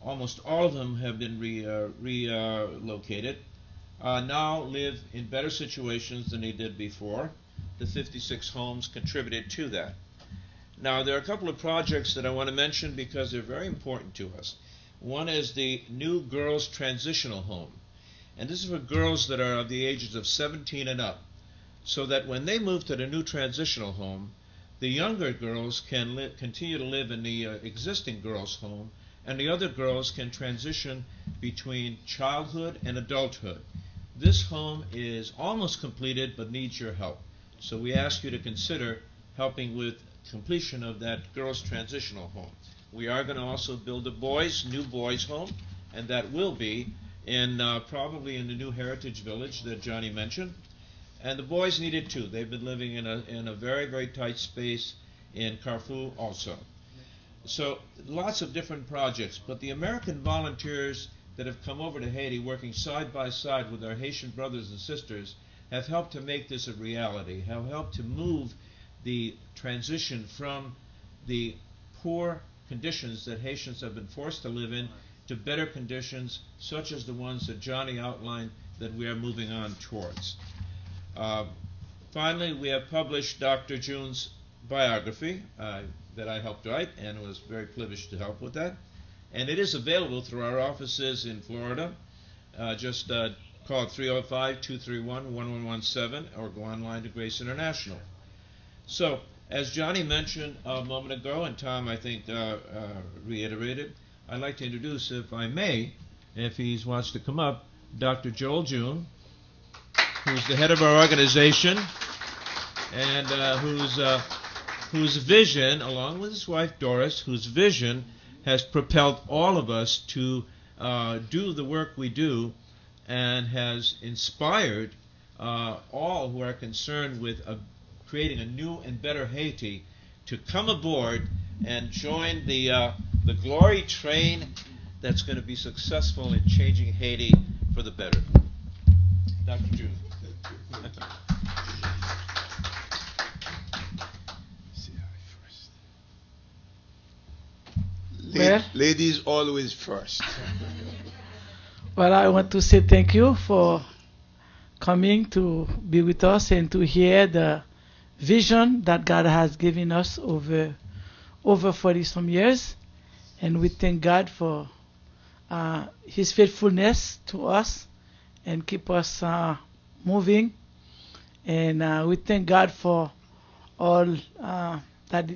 almost all of them have been relocated, now live in better situations than they did before. The 56 homes contributed to that. Now, there are a couple of projects that I want to mention because they're very important to us. One is the new girls' transitional home. And this is for girls that are of the ages of 17 and up, so that when they move to the new transitional home, the younger girls can continue to live in the existing girls' home, and the other girls can transition between childhood and adulthood. This home is almost completed but needs your help. So we ask you to consider helping with completion of that girls' transitional home. We are going to also build a new boys' home, and that will be in probably in the new Heritage Village that Johnny mentioned. And the boys need it too. They've been living in a very, very tight space in Carrefour also. So lots of different projects, but the American volunteers that have come over to Haiti working side by side with our Haitian brothers and sisters have helped to make this a reality, have helped to move the transition from the poor conditions that Haitians have been forced to live in to better conditions such as the ones that Johnny outlined that we are moving on towards. Finally, we have published Dr. June's biography that I helped write and was very privileged to help with that. And it is available through our offices in Florida. Just call 305-231-1117 or go online to Grace International. So, as Johnny mentioned a moment ago, and Tom, I think, reiterated, I'd like to introduce, if I may, if he wants to come up, Dr. Joel June, who's the head of our organization, and whose vision, along with his wife Doris, whose vision has propelled all of us to do the work we do and has inspired all who are concerned with creating a new and better Haiti to come aboard and join the glory train that's going to be successful in changing Haiti for the better. Dr. June. Thank you. Ladies always first. Well, I want to say thank you for coming to be with us and to hear the vision that God has given us over 40 some years. And we thank God for His faithfulness to us and keep us moving. And we thank God for all that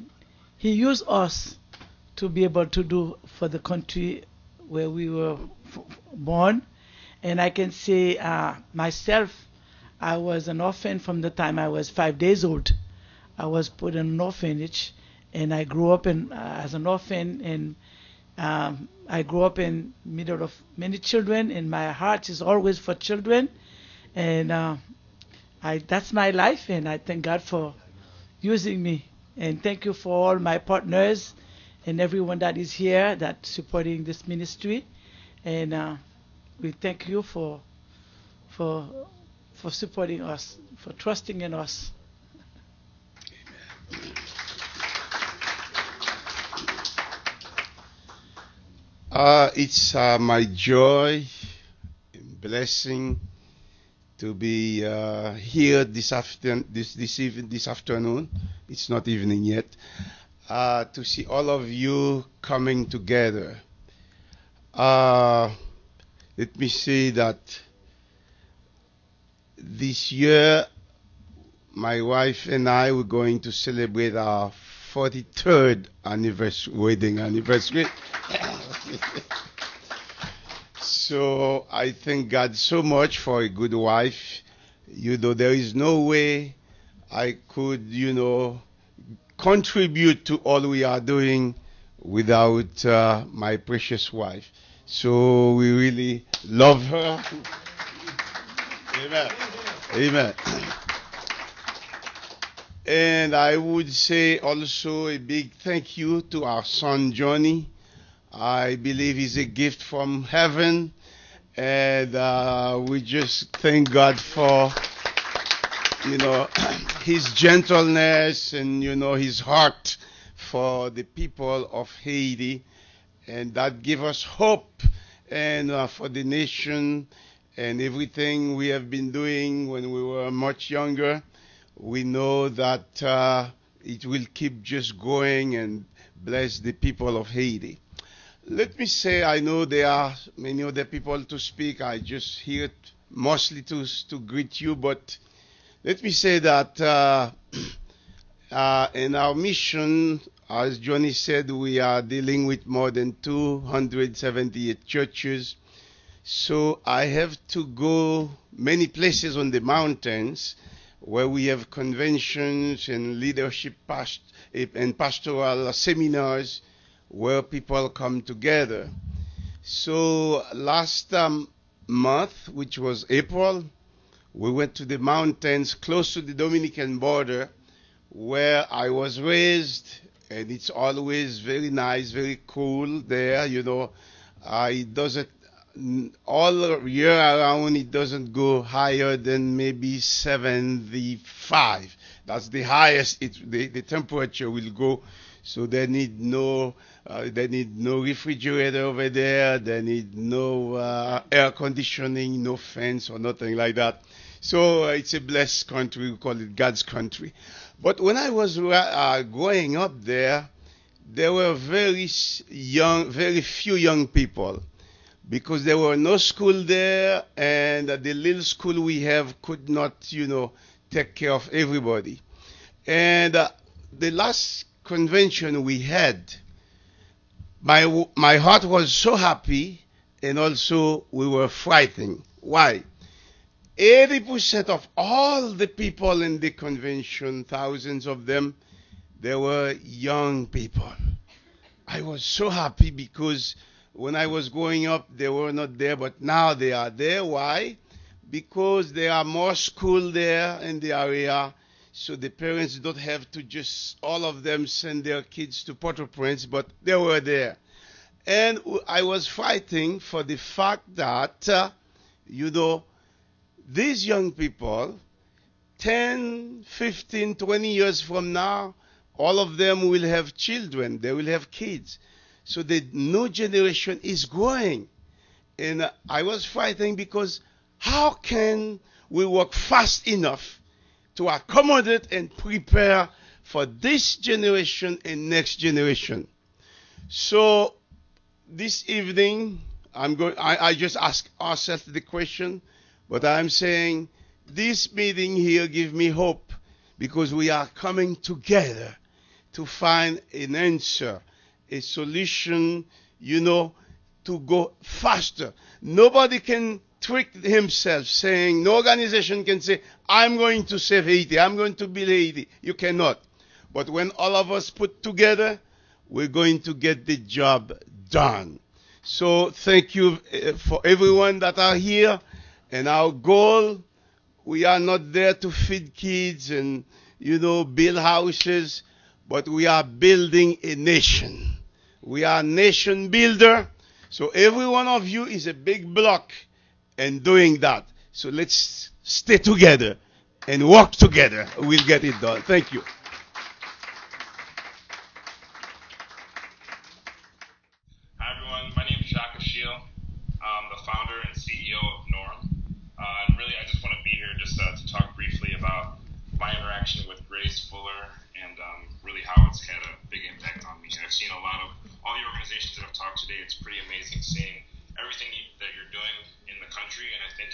He used us to be able to do for the country where we were born. And I can say myself, I was an orphan from the time I was 5 days old. I was put in an orphanage, and I grew up as an orphan, and I grew up in middle of many children, and my heart is always for children. And that's my life, and I thank God for using me. And thank you for all my partners and everyone that is here that's supporting this ministry. And we thank you for supporting us, for trusting in us. It's my joy and blessing to be here this afternoon. It's not evening yet. To see all of you coming together. Let me say that this year my wife and I were going to celebrate our 43rd wedding anniversary. So I thank God so much for a good wife. You know, there is no way I could, contribute to all we are doing without my precious wife. So we really love her. Amen. Amen. And I would say also a big thank you to our son Johnny. I believe he's a gift from heaven, and we just thank God for his gentleness and his heart for the people of Haiti, and that give us hope and for the nation and everything we have been doing when we were much younger. We know that it will keep just going and bless the people of Haiti. Let me say, I know there are many other people to speak. I just here mostly to greet you, but let me say that in our mission, as Johnny said, we are dealing with more than 278 churches. So I have to go many places on the mountains where we have conventions and leadership and pastoral seminars where people come together. So last month, which was April, we went to the mountains close to the Dominican border where I was raised, and it's always very nice, very cool there. It doesn't all year around. It doesn't go higher than maybe 75. That's the highest the temperature will go. So they need no refrigerator over there. They need no air conditioning, no fence or nothing like that. So it's a blessed country. We call it God's country. But when I was growing up there were very few young people, because there were no school there, and the little school we have could not, take care of everybody. And the last convention we had, my heart was so happy, and also we were frightened. Why? 80% of all the people in the convention, thousands of them, they were young people. I was so happy because when I was growing up, they were not there, but now they are there. Why? Because there are more schools there in the area, so the parents don't have to just all of them send their kids to Port-au-Prince, but they were there. And I was fighting for the fact that, these young people, 10, 15, 20 years from now, all of them will have children. They will have kids. So the new generation is growing. And I was fighting because how can we work fast enough to accommodate and prepare for this generation and next generation? So this evening, I just ask ourselves the question, but I'm saying this meeting here gives me hope, because we are coming together to find an answer, a solution, to go faster. Nobody can trick himself saying, no organization can say, I'm going to save Haiti, I'm going to build Haiti. You cannot. But when all of us put together, we're going to get the job done. So thank you for everyone that are here. And our goal, we are not there to feed kids and, build houses, but we are building a nation. We are nation builder. So every one of you is a big block in doing that. So let's stay together and work together. We'll get it done. Thank you. Hi everyone, my name is Jacques Achille. I'm the founder and CEO of Norm. And really, I just want to be here just to talk briefly about my interaction with Grace Fuller and really how it's had a big impact on me. I've seen a lot of all the organizations that I've talked today. It's pretty amazing seeing everything that you're doing in the country. And I think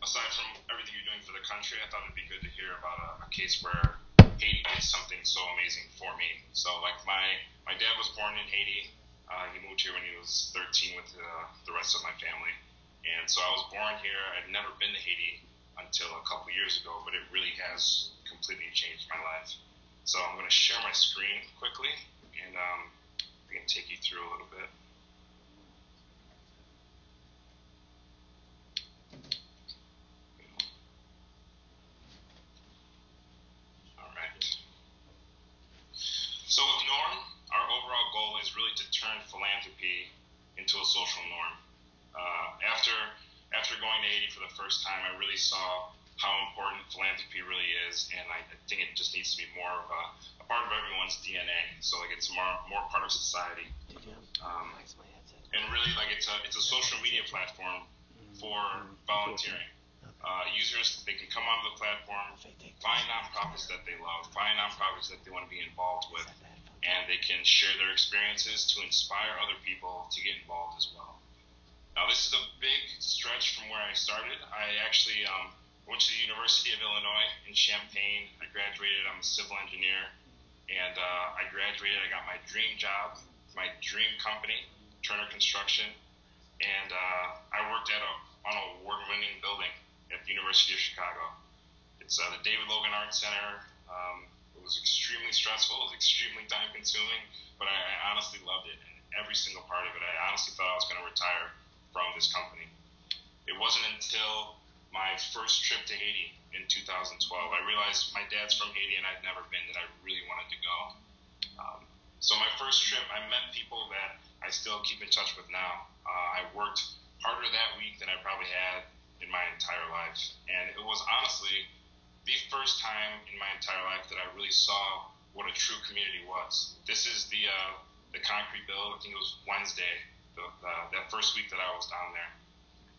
aside from everything you're doing for the country, I thought it'd be good to hear about a case where Haiti did something so amazing for me. So like my dad was born in Haiti. He moved here when he was 13 with the rest of my family. And so I was born here. I'd never been to Haiti until a couple years ago, but it really has completely changed my life. So I'm going to share my screen quickly, and I can take you through a little bit. All right. So with Norm, our overall goal is really to turn philanthropy into a social norm. After going to Haiti for the first time, I really saw how important philanthropy really is, and I think it just needs to be more of a part of everyone's DNA. So like it's more part of society. And really like it's a social media platform for volunteering. Users, they can come onto the platform, find nonprofits that they love, find nonprofits that they want to be involved with, and they can share their experiences to inspire other people to get involved as well. Now, this is a big stretch from where I started. I actually went to the University of Illinois in Champaign. I graduated. I'm a civil engineer. And I graduated. I got my dream job, my dream company, Turner Construction. and I worked on an award-winning building at the University of Chicago. It's the David Logan Art Center. It was extremely stressful. It was extremely time-consuming, but I honestly loved it, and every single part of it. I honestly thought I was going to retire from this company. It wasn't until my first trip to Haiti in 2012, I realized my dad's from Haiti and I'd never been, that I really wanted to go. So my first trip, I met people that I still keep in touch with now. I worked harder that week than I probably had in my entire life. And it was honestly the first time in my entire life that I really saw what a true community was. This is the concrete build. I think it was Wednesday, that first week that I was down there.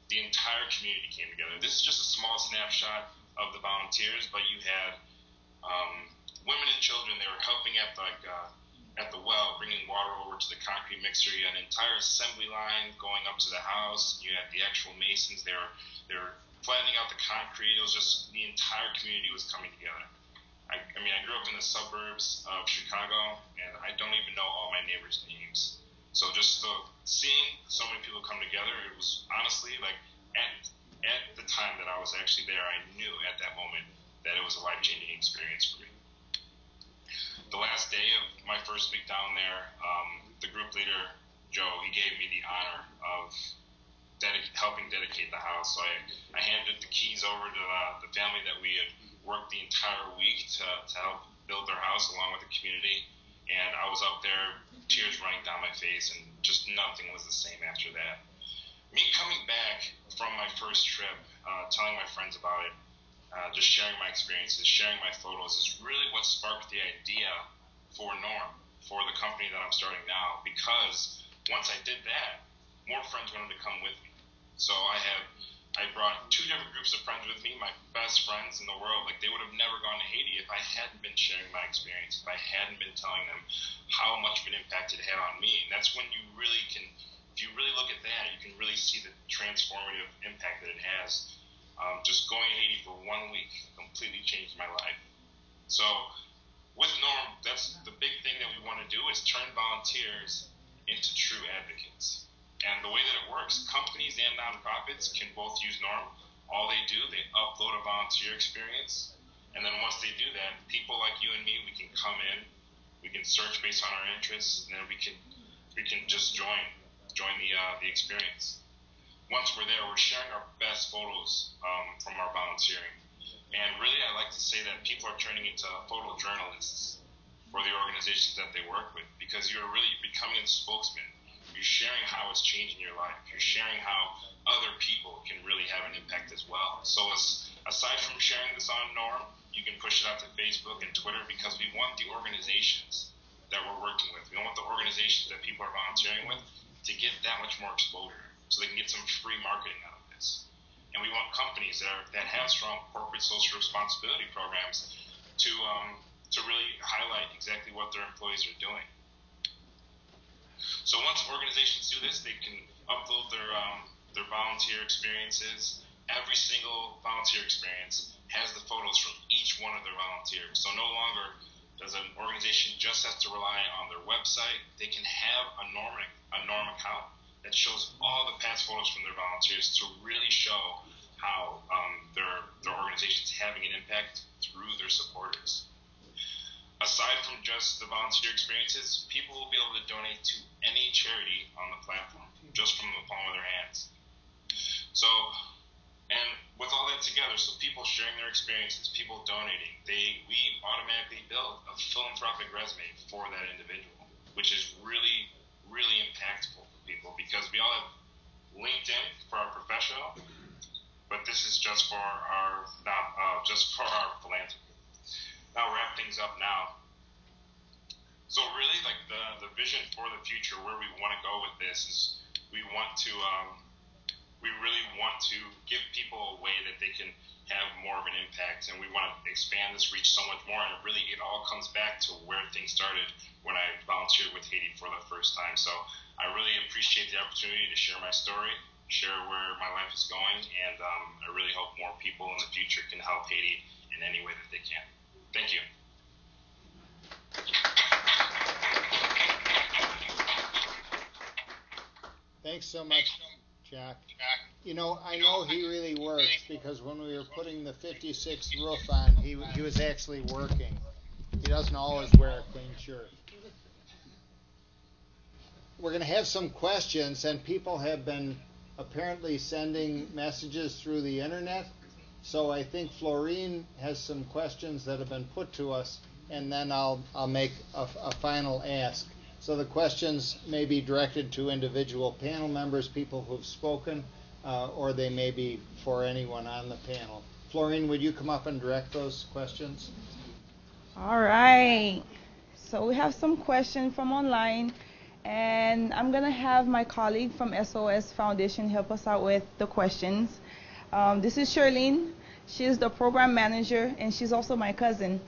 The entire community came together. This is just a small snapshot of the volunteers, but you had women and children. They were helping at the well, bringing water over to the concrete mixer. You had an entire assembly line going up to the house. You had the actual masons. They were flattening out the concrete. It was just the entire community was coming together. I grew up in the suburbs of Chicago, and I don't even know all my neighbors' names. So just seeing so many people come together, it was honestly like at the time that I was actually there, I knew at that moment that it was a life-changing experience for me. The last day of my first week down there, the group leader, Joe, he gave me the honor of helping dedicate the house. So I handed the keys over to the family that we had worked the entire week to help build their house along with the community. And I was up there, tears running down my face, and just nothing was the same after that. Me coming back from my first trip, telling my friends about it, just sharing my experiences, sharing my photos is really what sparked the idea for Norm, for the company that I'm starting now. Because once I did that, more friends wanted to come with me. So I brought two different groups of friends with me, my best friends in the world. Like, they would have never gone to Haiti if I hadn't been sharing my experience, if I hadn't been telling them how much of an impact it had on me. And that's when you really can, if you really look at that, you can really see the transformative impact that it has. Just going to Haiti for 1 week completely changed my life. So with Norm, that's the big thing that we want to do, is turn volunteers into true advocates. And the way that it works, companies and nonprofits can both use Norm. All they do, they upload a volunteer experience, and then once they do that, people like you and me, we can come in, we can search based on our interests, and then we can just join the experience. Once we're there, we're sharing our best photos from our volunteering. And really, I like to say that people are turning into photojournalists for the organizations that they work with, because you're really becoming a spokesman. You're sharing how it's changing your life. You're sharing how other people can really have an impact as well. So aside from sharing this on Norm, you can push it out to Facebook and Twitter, because we want the organizations that we're working with, we want the organizations that people are volunteering with to get that much more exposure, so they can get some free marketing out of this. And we want companies that have strong corporate social responsibility programs to really highlight exactly what their employees are doing. So once organizations do this, they can upload their volunteer experiences. Every single volunteer experience has the photos from each one of their volunteers. So no longer does an organization just have to rely on their website. They can have a Norm account that shows all the past photos from their volunteers to really show how their organization is having an impact through their supporters. Aside from just the volunteer experiences, people will be able to donate to any charity on the platform, just from the palm of their hands. So, and with all that together, so people sharing their experiences, people donating, we automatically build a philanthropic resume for that individual, which is really, really impactful for people, because we all have LinkedIn for our professional, but this is just for our philanthropy. Now wrap things up now. So really, like the vision for the future, where we want to go with this is we really want to give people a way that they can have more of an impact, and we want to expand this reach so much more. And it all comes back to where things started when I volunteered with Haiti for the first time. So I really appreciate the opportunity to share my story, share where my life is going, and I really hope more people in the future can help Haiti in any way that they can. Thank you. Thanks so much. Jack. You know, I know he really works because when we were putting the 56th roof on, he was actually working. He doesn't always wear a clean shirt. We're going to have some questions, and people have been apparently sending messages through the internet. So I think Florine has some questions that have been put to us, and then I'll make a final ask. So the questions may be directed to individual panel members, people who've spoken, or they may be for anyone on the panel. Florine, would you come up and direct those questions? All right. So we have some questions from online, and I'm going to have my colleague from SOS Foundation help us out with the questions. This is Charlene. She's the program manager, and she's also my cousin.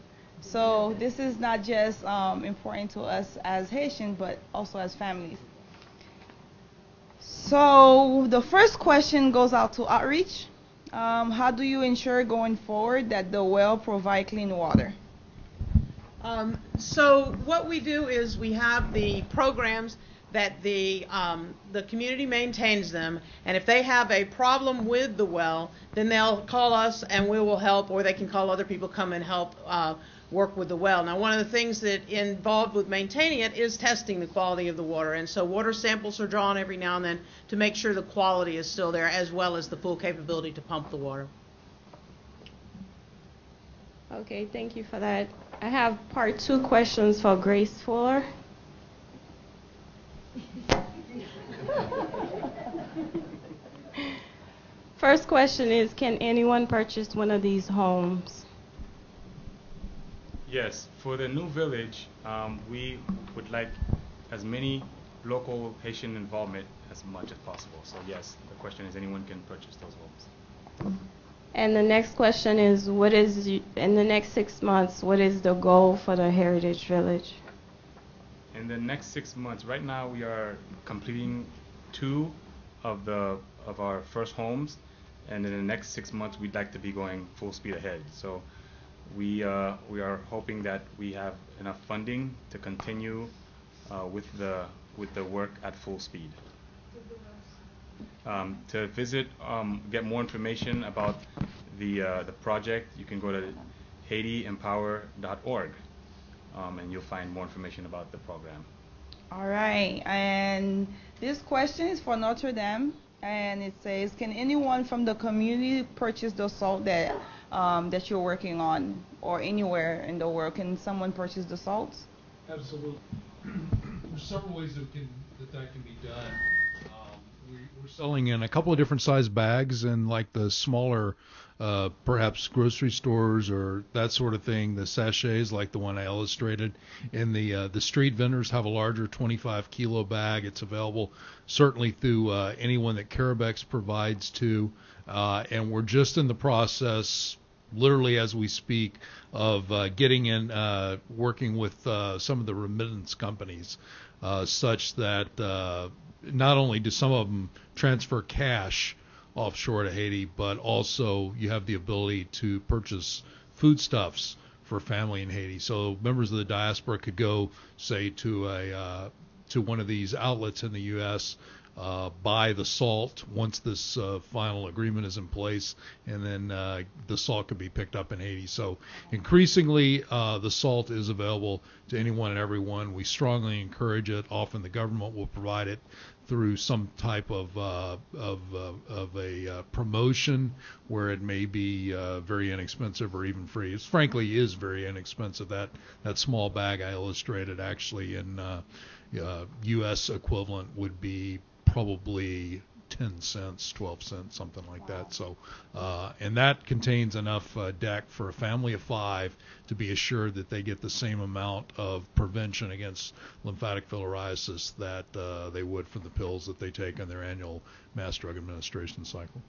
So this is not just important to us as Haitians, but also as families. So the first question goes out to Outreach. How do you ensure going forward that the well provide clean water? So what we do is we have the programs that the community maintains them, and if they have a problem with the well, then they'll call us and we will help, or they can call other people, come and help work with the well. Now, one of the things that involved with maintaining it is testing the quality of the water, and so water samples are drawn every now and then to make sure the quality is still there, as well as the full capability to pump the water. Okay, thank you for that. I have part 2 questions for Grace Fuller. First question is, can anyone purchase one of these homes? Yes, for the new village, we would like as many local Haitian involvement as much as possible. So yes, the question is anyone can purchase those homes. And the next question is, in the next 6 months, what is the goal for the Heritage Village? In the next 6 months, right now we are completing 2 of our first homes, and in the next 6 months we'd like to be going full speed ahead. So we are hoping that we have enough funding to continue with the work at full speed. To visit, get more information about the project, you can go to HaitiEmpower.org, and you'll find more information about the program. All right, and this question is for Notre Dame, and it says, can anyone from the community purchase the salt that you're working on, or anywhere in the world? Can someone purchase the salts? Absolutely. There's several ways that can be done. We're selling in a couple of different size bags, and like the smaller, perhaps grocery stores or that sort of thing, the sachets like the one I illustrated. And the street vendors have a larger 25-kilo bag. It's available certainly through anyone that Carabex provides to. And we're just in the process, literally as we speak, of getting in, working with some of the remittance companies, such that not only do some of them transfer cash offshore to Haiti, but also you have the ability to purchase foodstuffs for family in Haiti. So members of the diaspora could go, say, to one of these outlets in the U.S., buy the salt once this final agreement is in place, and then the salt could be picked up in Haiti. So increasingly, the salt is available to anyone and everyone. We strongly encourage it. Often the government will provide it through some type of a promotion where it may be very inexpensive or even free. It frankly is very inexpensive. That small bag I illustrated actually in U.S. equivalent would be probably 10 cents, 12 cents, something like that. So, and that contains enough deck for a family of 5 to be assured that they get the same amount of prevention against lymphatic filariasis that they would from the pills that they take in their annual mass drug administration cycle.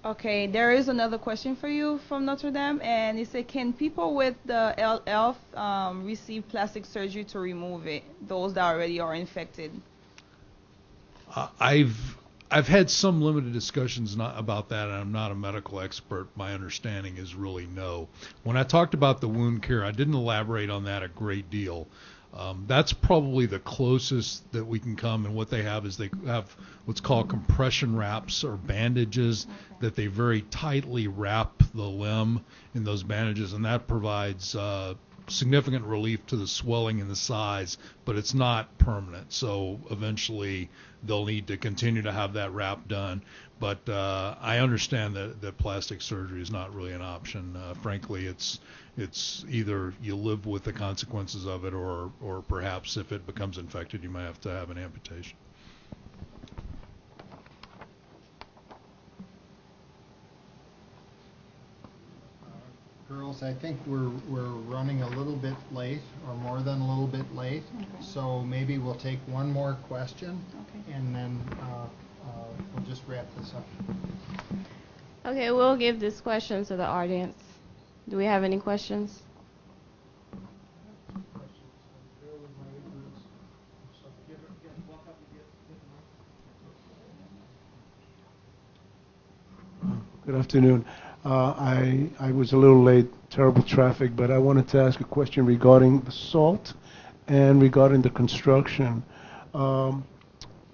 Okay, there is another question for you from Notre Dame, and it says, can people with the LF receive plastic surgery to remove it, those that already are infected? I've had some limited discussions about that, and I'm not a medical expert. My understanding is really no. When I talked about the wound care, I didn't elaborate on that a great deal. That's probably the closest that we can come, and what they have is they have what's called compression wraps or bandages that they very tightly wrap the limb in those bandages, and that provides significant relief to the swelling and the size, but it's not permanent. So eventually they'll need to continue to have that wrap done. But I understand that plastic surgery is not really an option. Frankly, it's either you live with the consequences of it, or perhaps if it becomes infected, you might have to have an amputation. Girls, I think we're running a little bit late, or more than a little bit late. Okay. So maybe we'll take one more question, Okay. and then we'll just wrap this up. Okay, we'll give this question to the audience. Do we have any questions? Good afternoon. I was a little late, terrible traffic, but I wanted to ask a question regarding the salt and regarding the construction.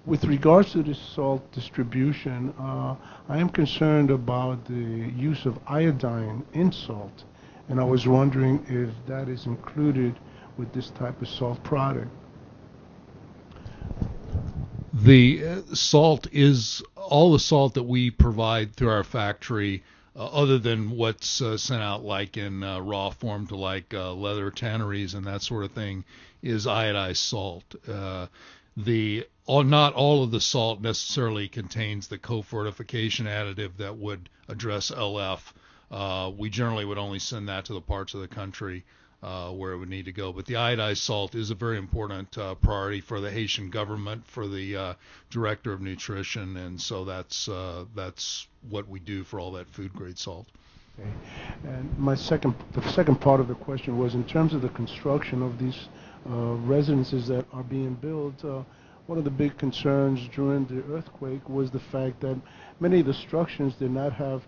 With regards to the salt distribution, I am concerned about the use of iodine in salt, and I was wondering if that is included with this type of salt product. The salt is all the salt that we provide through our factory, other than what's sent out like in raw form to like leather tanneries and that sort of thing, is iodized salt. Not all of the salt necessarily contains the co-fortification additive that would address LF. We generally would only send that to the parts of the country where it would need to go. But the iodized salt is a very important priority for the Haitian government, for the Director of Nutrition, and so that's what we do for all that food-grade salt. Okay. And the second part of the question was in terms of the construction of these residences that are being built. One of the big concerns during the earthquake was the fact that many of the structures did not have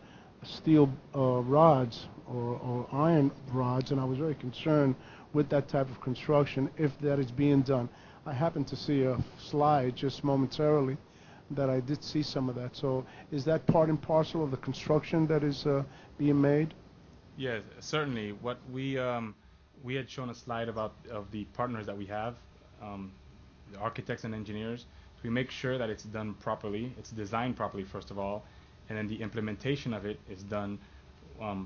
steel rods or iron rods, and I was very concerned with that type of construction if that is being done. I happened to see a slide just momentarily that I did see some of that. So is that part and parcel of the construction that is being made? Yes, certainly. What we had shown a slide of the partners that we have, the architects and engineers. So we make sure that it's done properly, it's designed properly first of all, and then the implementation of it is done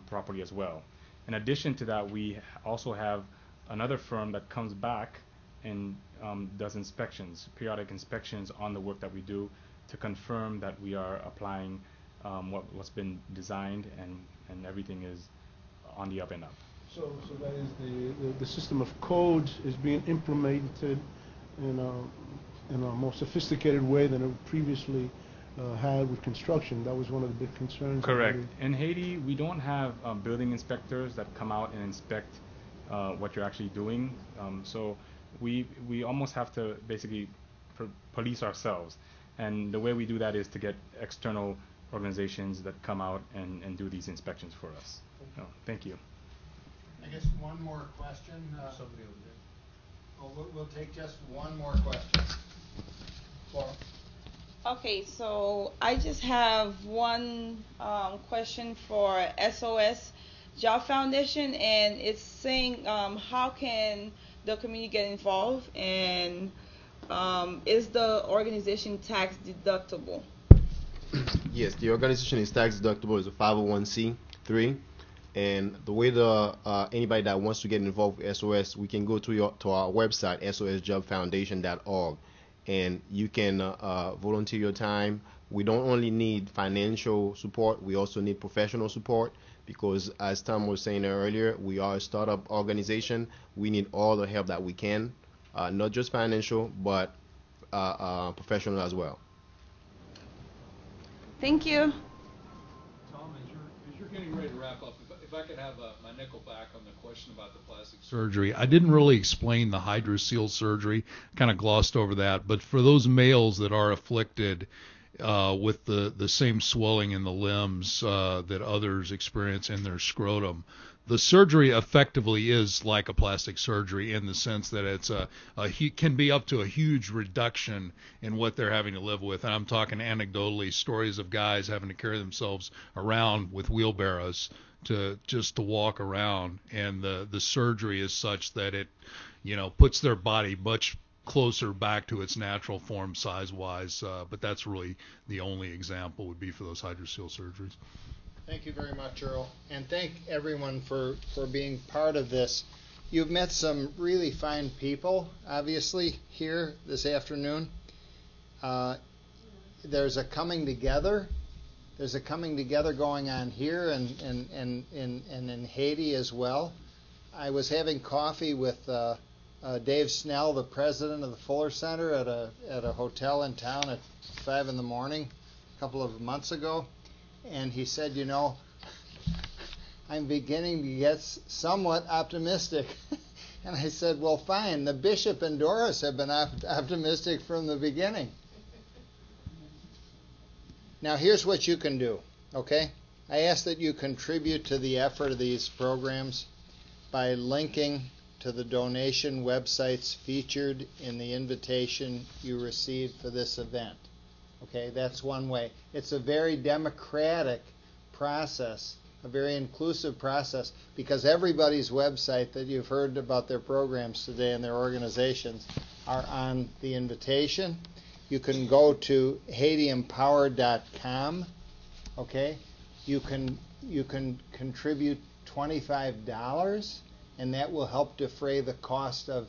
properly as well. In addition to that, we also have another firm that comes back and does inspections, periodic inspections on the work that we do to confirm that we are applying what's been designed and everything is on the up and up. So that is the system of code is being implemented in a more sophisticated way than it previously had with construction. That was one of the big concerns. Correct. In Haiti, we don't have building inspectors that come out and inspect what you're actually doing. So we almost have to basically police ourselves. And the way we do that is to get external organizations that come out and do these inspections for us. So, thank you. I guess one more question. Somebody over there. Well, we'll take just one more question. Laura? Okay, so I just have one question for SOS Job Foundation, and it's saying how can the community get involved, and is the organization tax deductible? Yes, the organization is tax deductible. It's a 501c3, and the way anybody that wants to get involved with SOS, we can go to our website, sosjobfoundation.org, and you can volunteer your time. We don't only need financial support, we also need professional support, because as Tom was saying earlier, we are a startup organization. We need all the help that we can, not just financial, but professional as well. Thank you. Tom, as you're getting ready to wrap up, if I could have my nickel back on the question about the plastic surgery. I didn't really explain the hydrocele surgery, kind of glossed over that, but for those males that are afflicted with the same swelling in the limbs that others experience in their scrotum, the surgery effectively is like a plastic surgery in the sense that it's can be up to a huge reduction in what they're having to live with. And I'm talking anecdotally stories of guys having to carry themselves around with wheelbarrows to walk around, and the surgery is such that it, puts their body much closer back to its natural form size-wise. But that's really the only example would be for those hydrocele surgeries. Thank you very much, Earl, and thank everyone for being part of this. You've met some really fine people, obviously, here this afternoon. There's a coming together. There's a coming together going on here and in Haiti as well. I was having coffee with Dave Snell, the president of the Fuller Center, at a hotel in town at 5 in the morning a couple of months ago. And he said, I'm beginning to get somewhat optimistic. And I said, well, fine. The bishop and Doris have been optimistic from the beginning. Now, here's what you can do, okay? I ask that you contribute to the effort of these programs by linking to the donation websites featured in the invitation you received for this event. Okay, that's one way. It's a very democratic process, a very inclusive process, because everybody's website that you've heard about their programs today and their organizations are on the invitation. You can go to HaitiEmpower.com. Okay, you can contribute $25, and that will help defray the cost of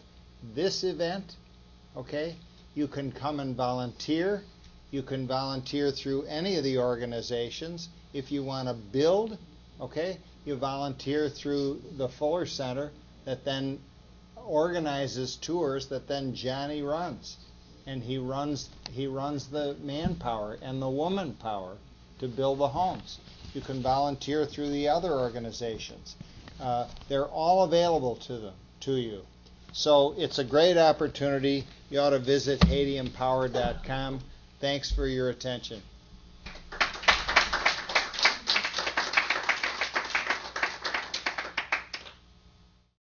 this event. Okay, you can come and volunteer. You can volunteer through any of the organizations. If you want to build, okay, you volunteer through the Fuller Center that then organizes tours that then Johnny runs. And he runs the manpower and the woman power to build the homes. You can volunteer through the other organizations. They're all available to you. So it's a great opportunity. You ought to visit HaitiEmpower.com. Thanks for your attention.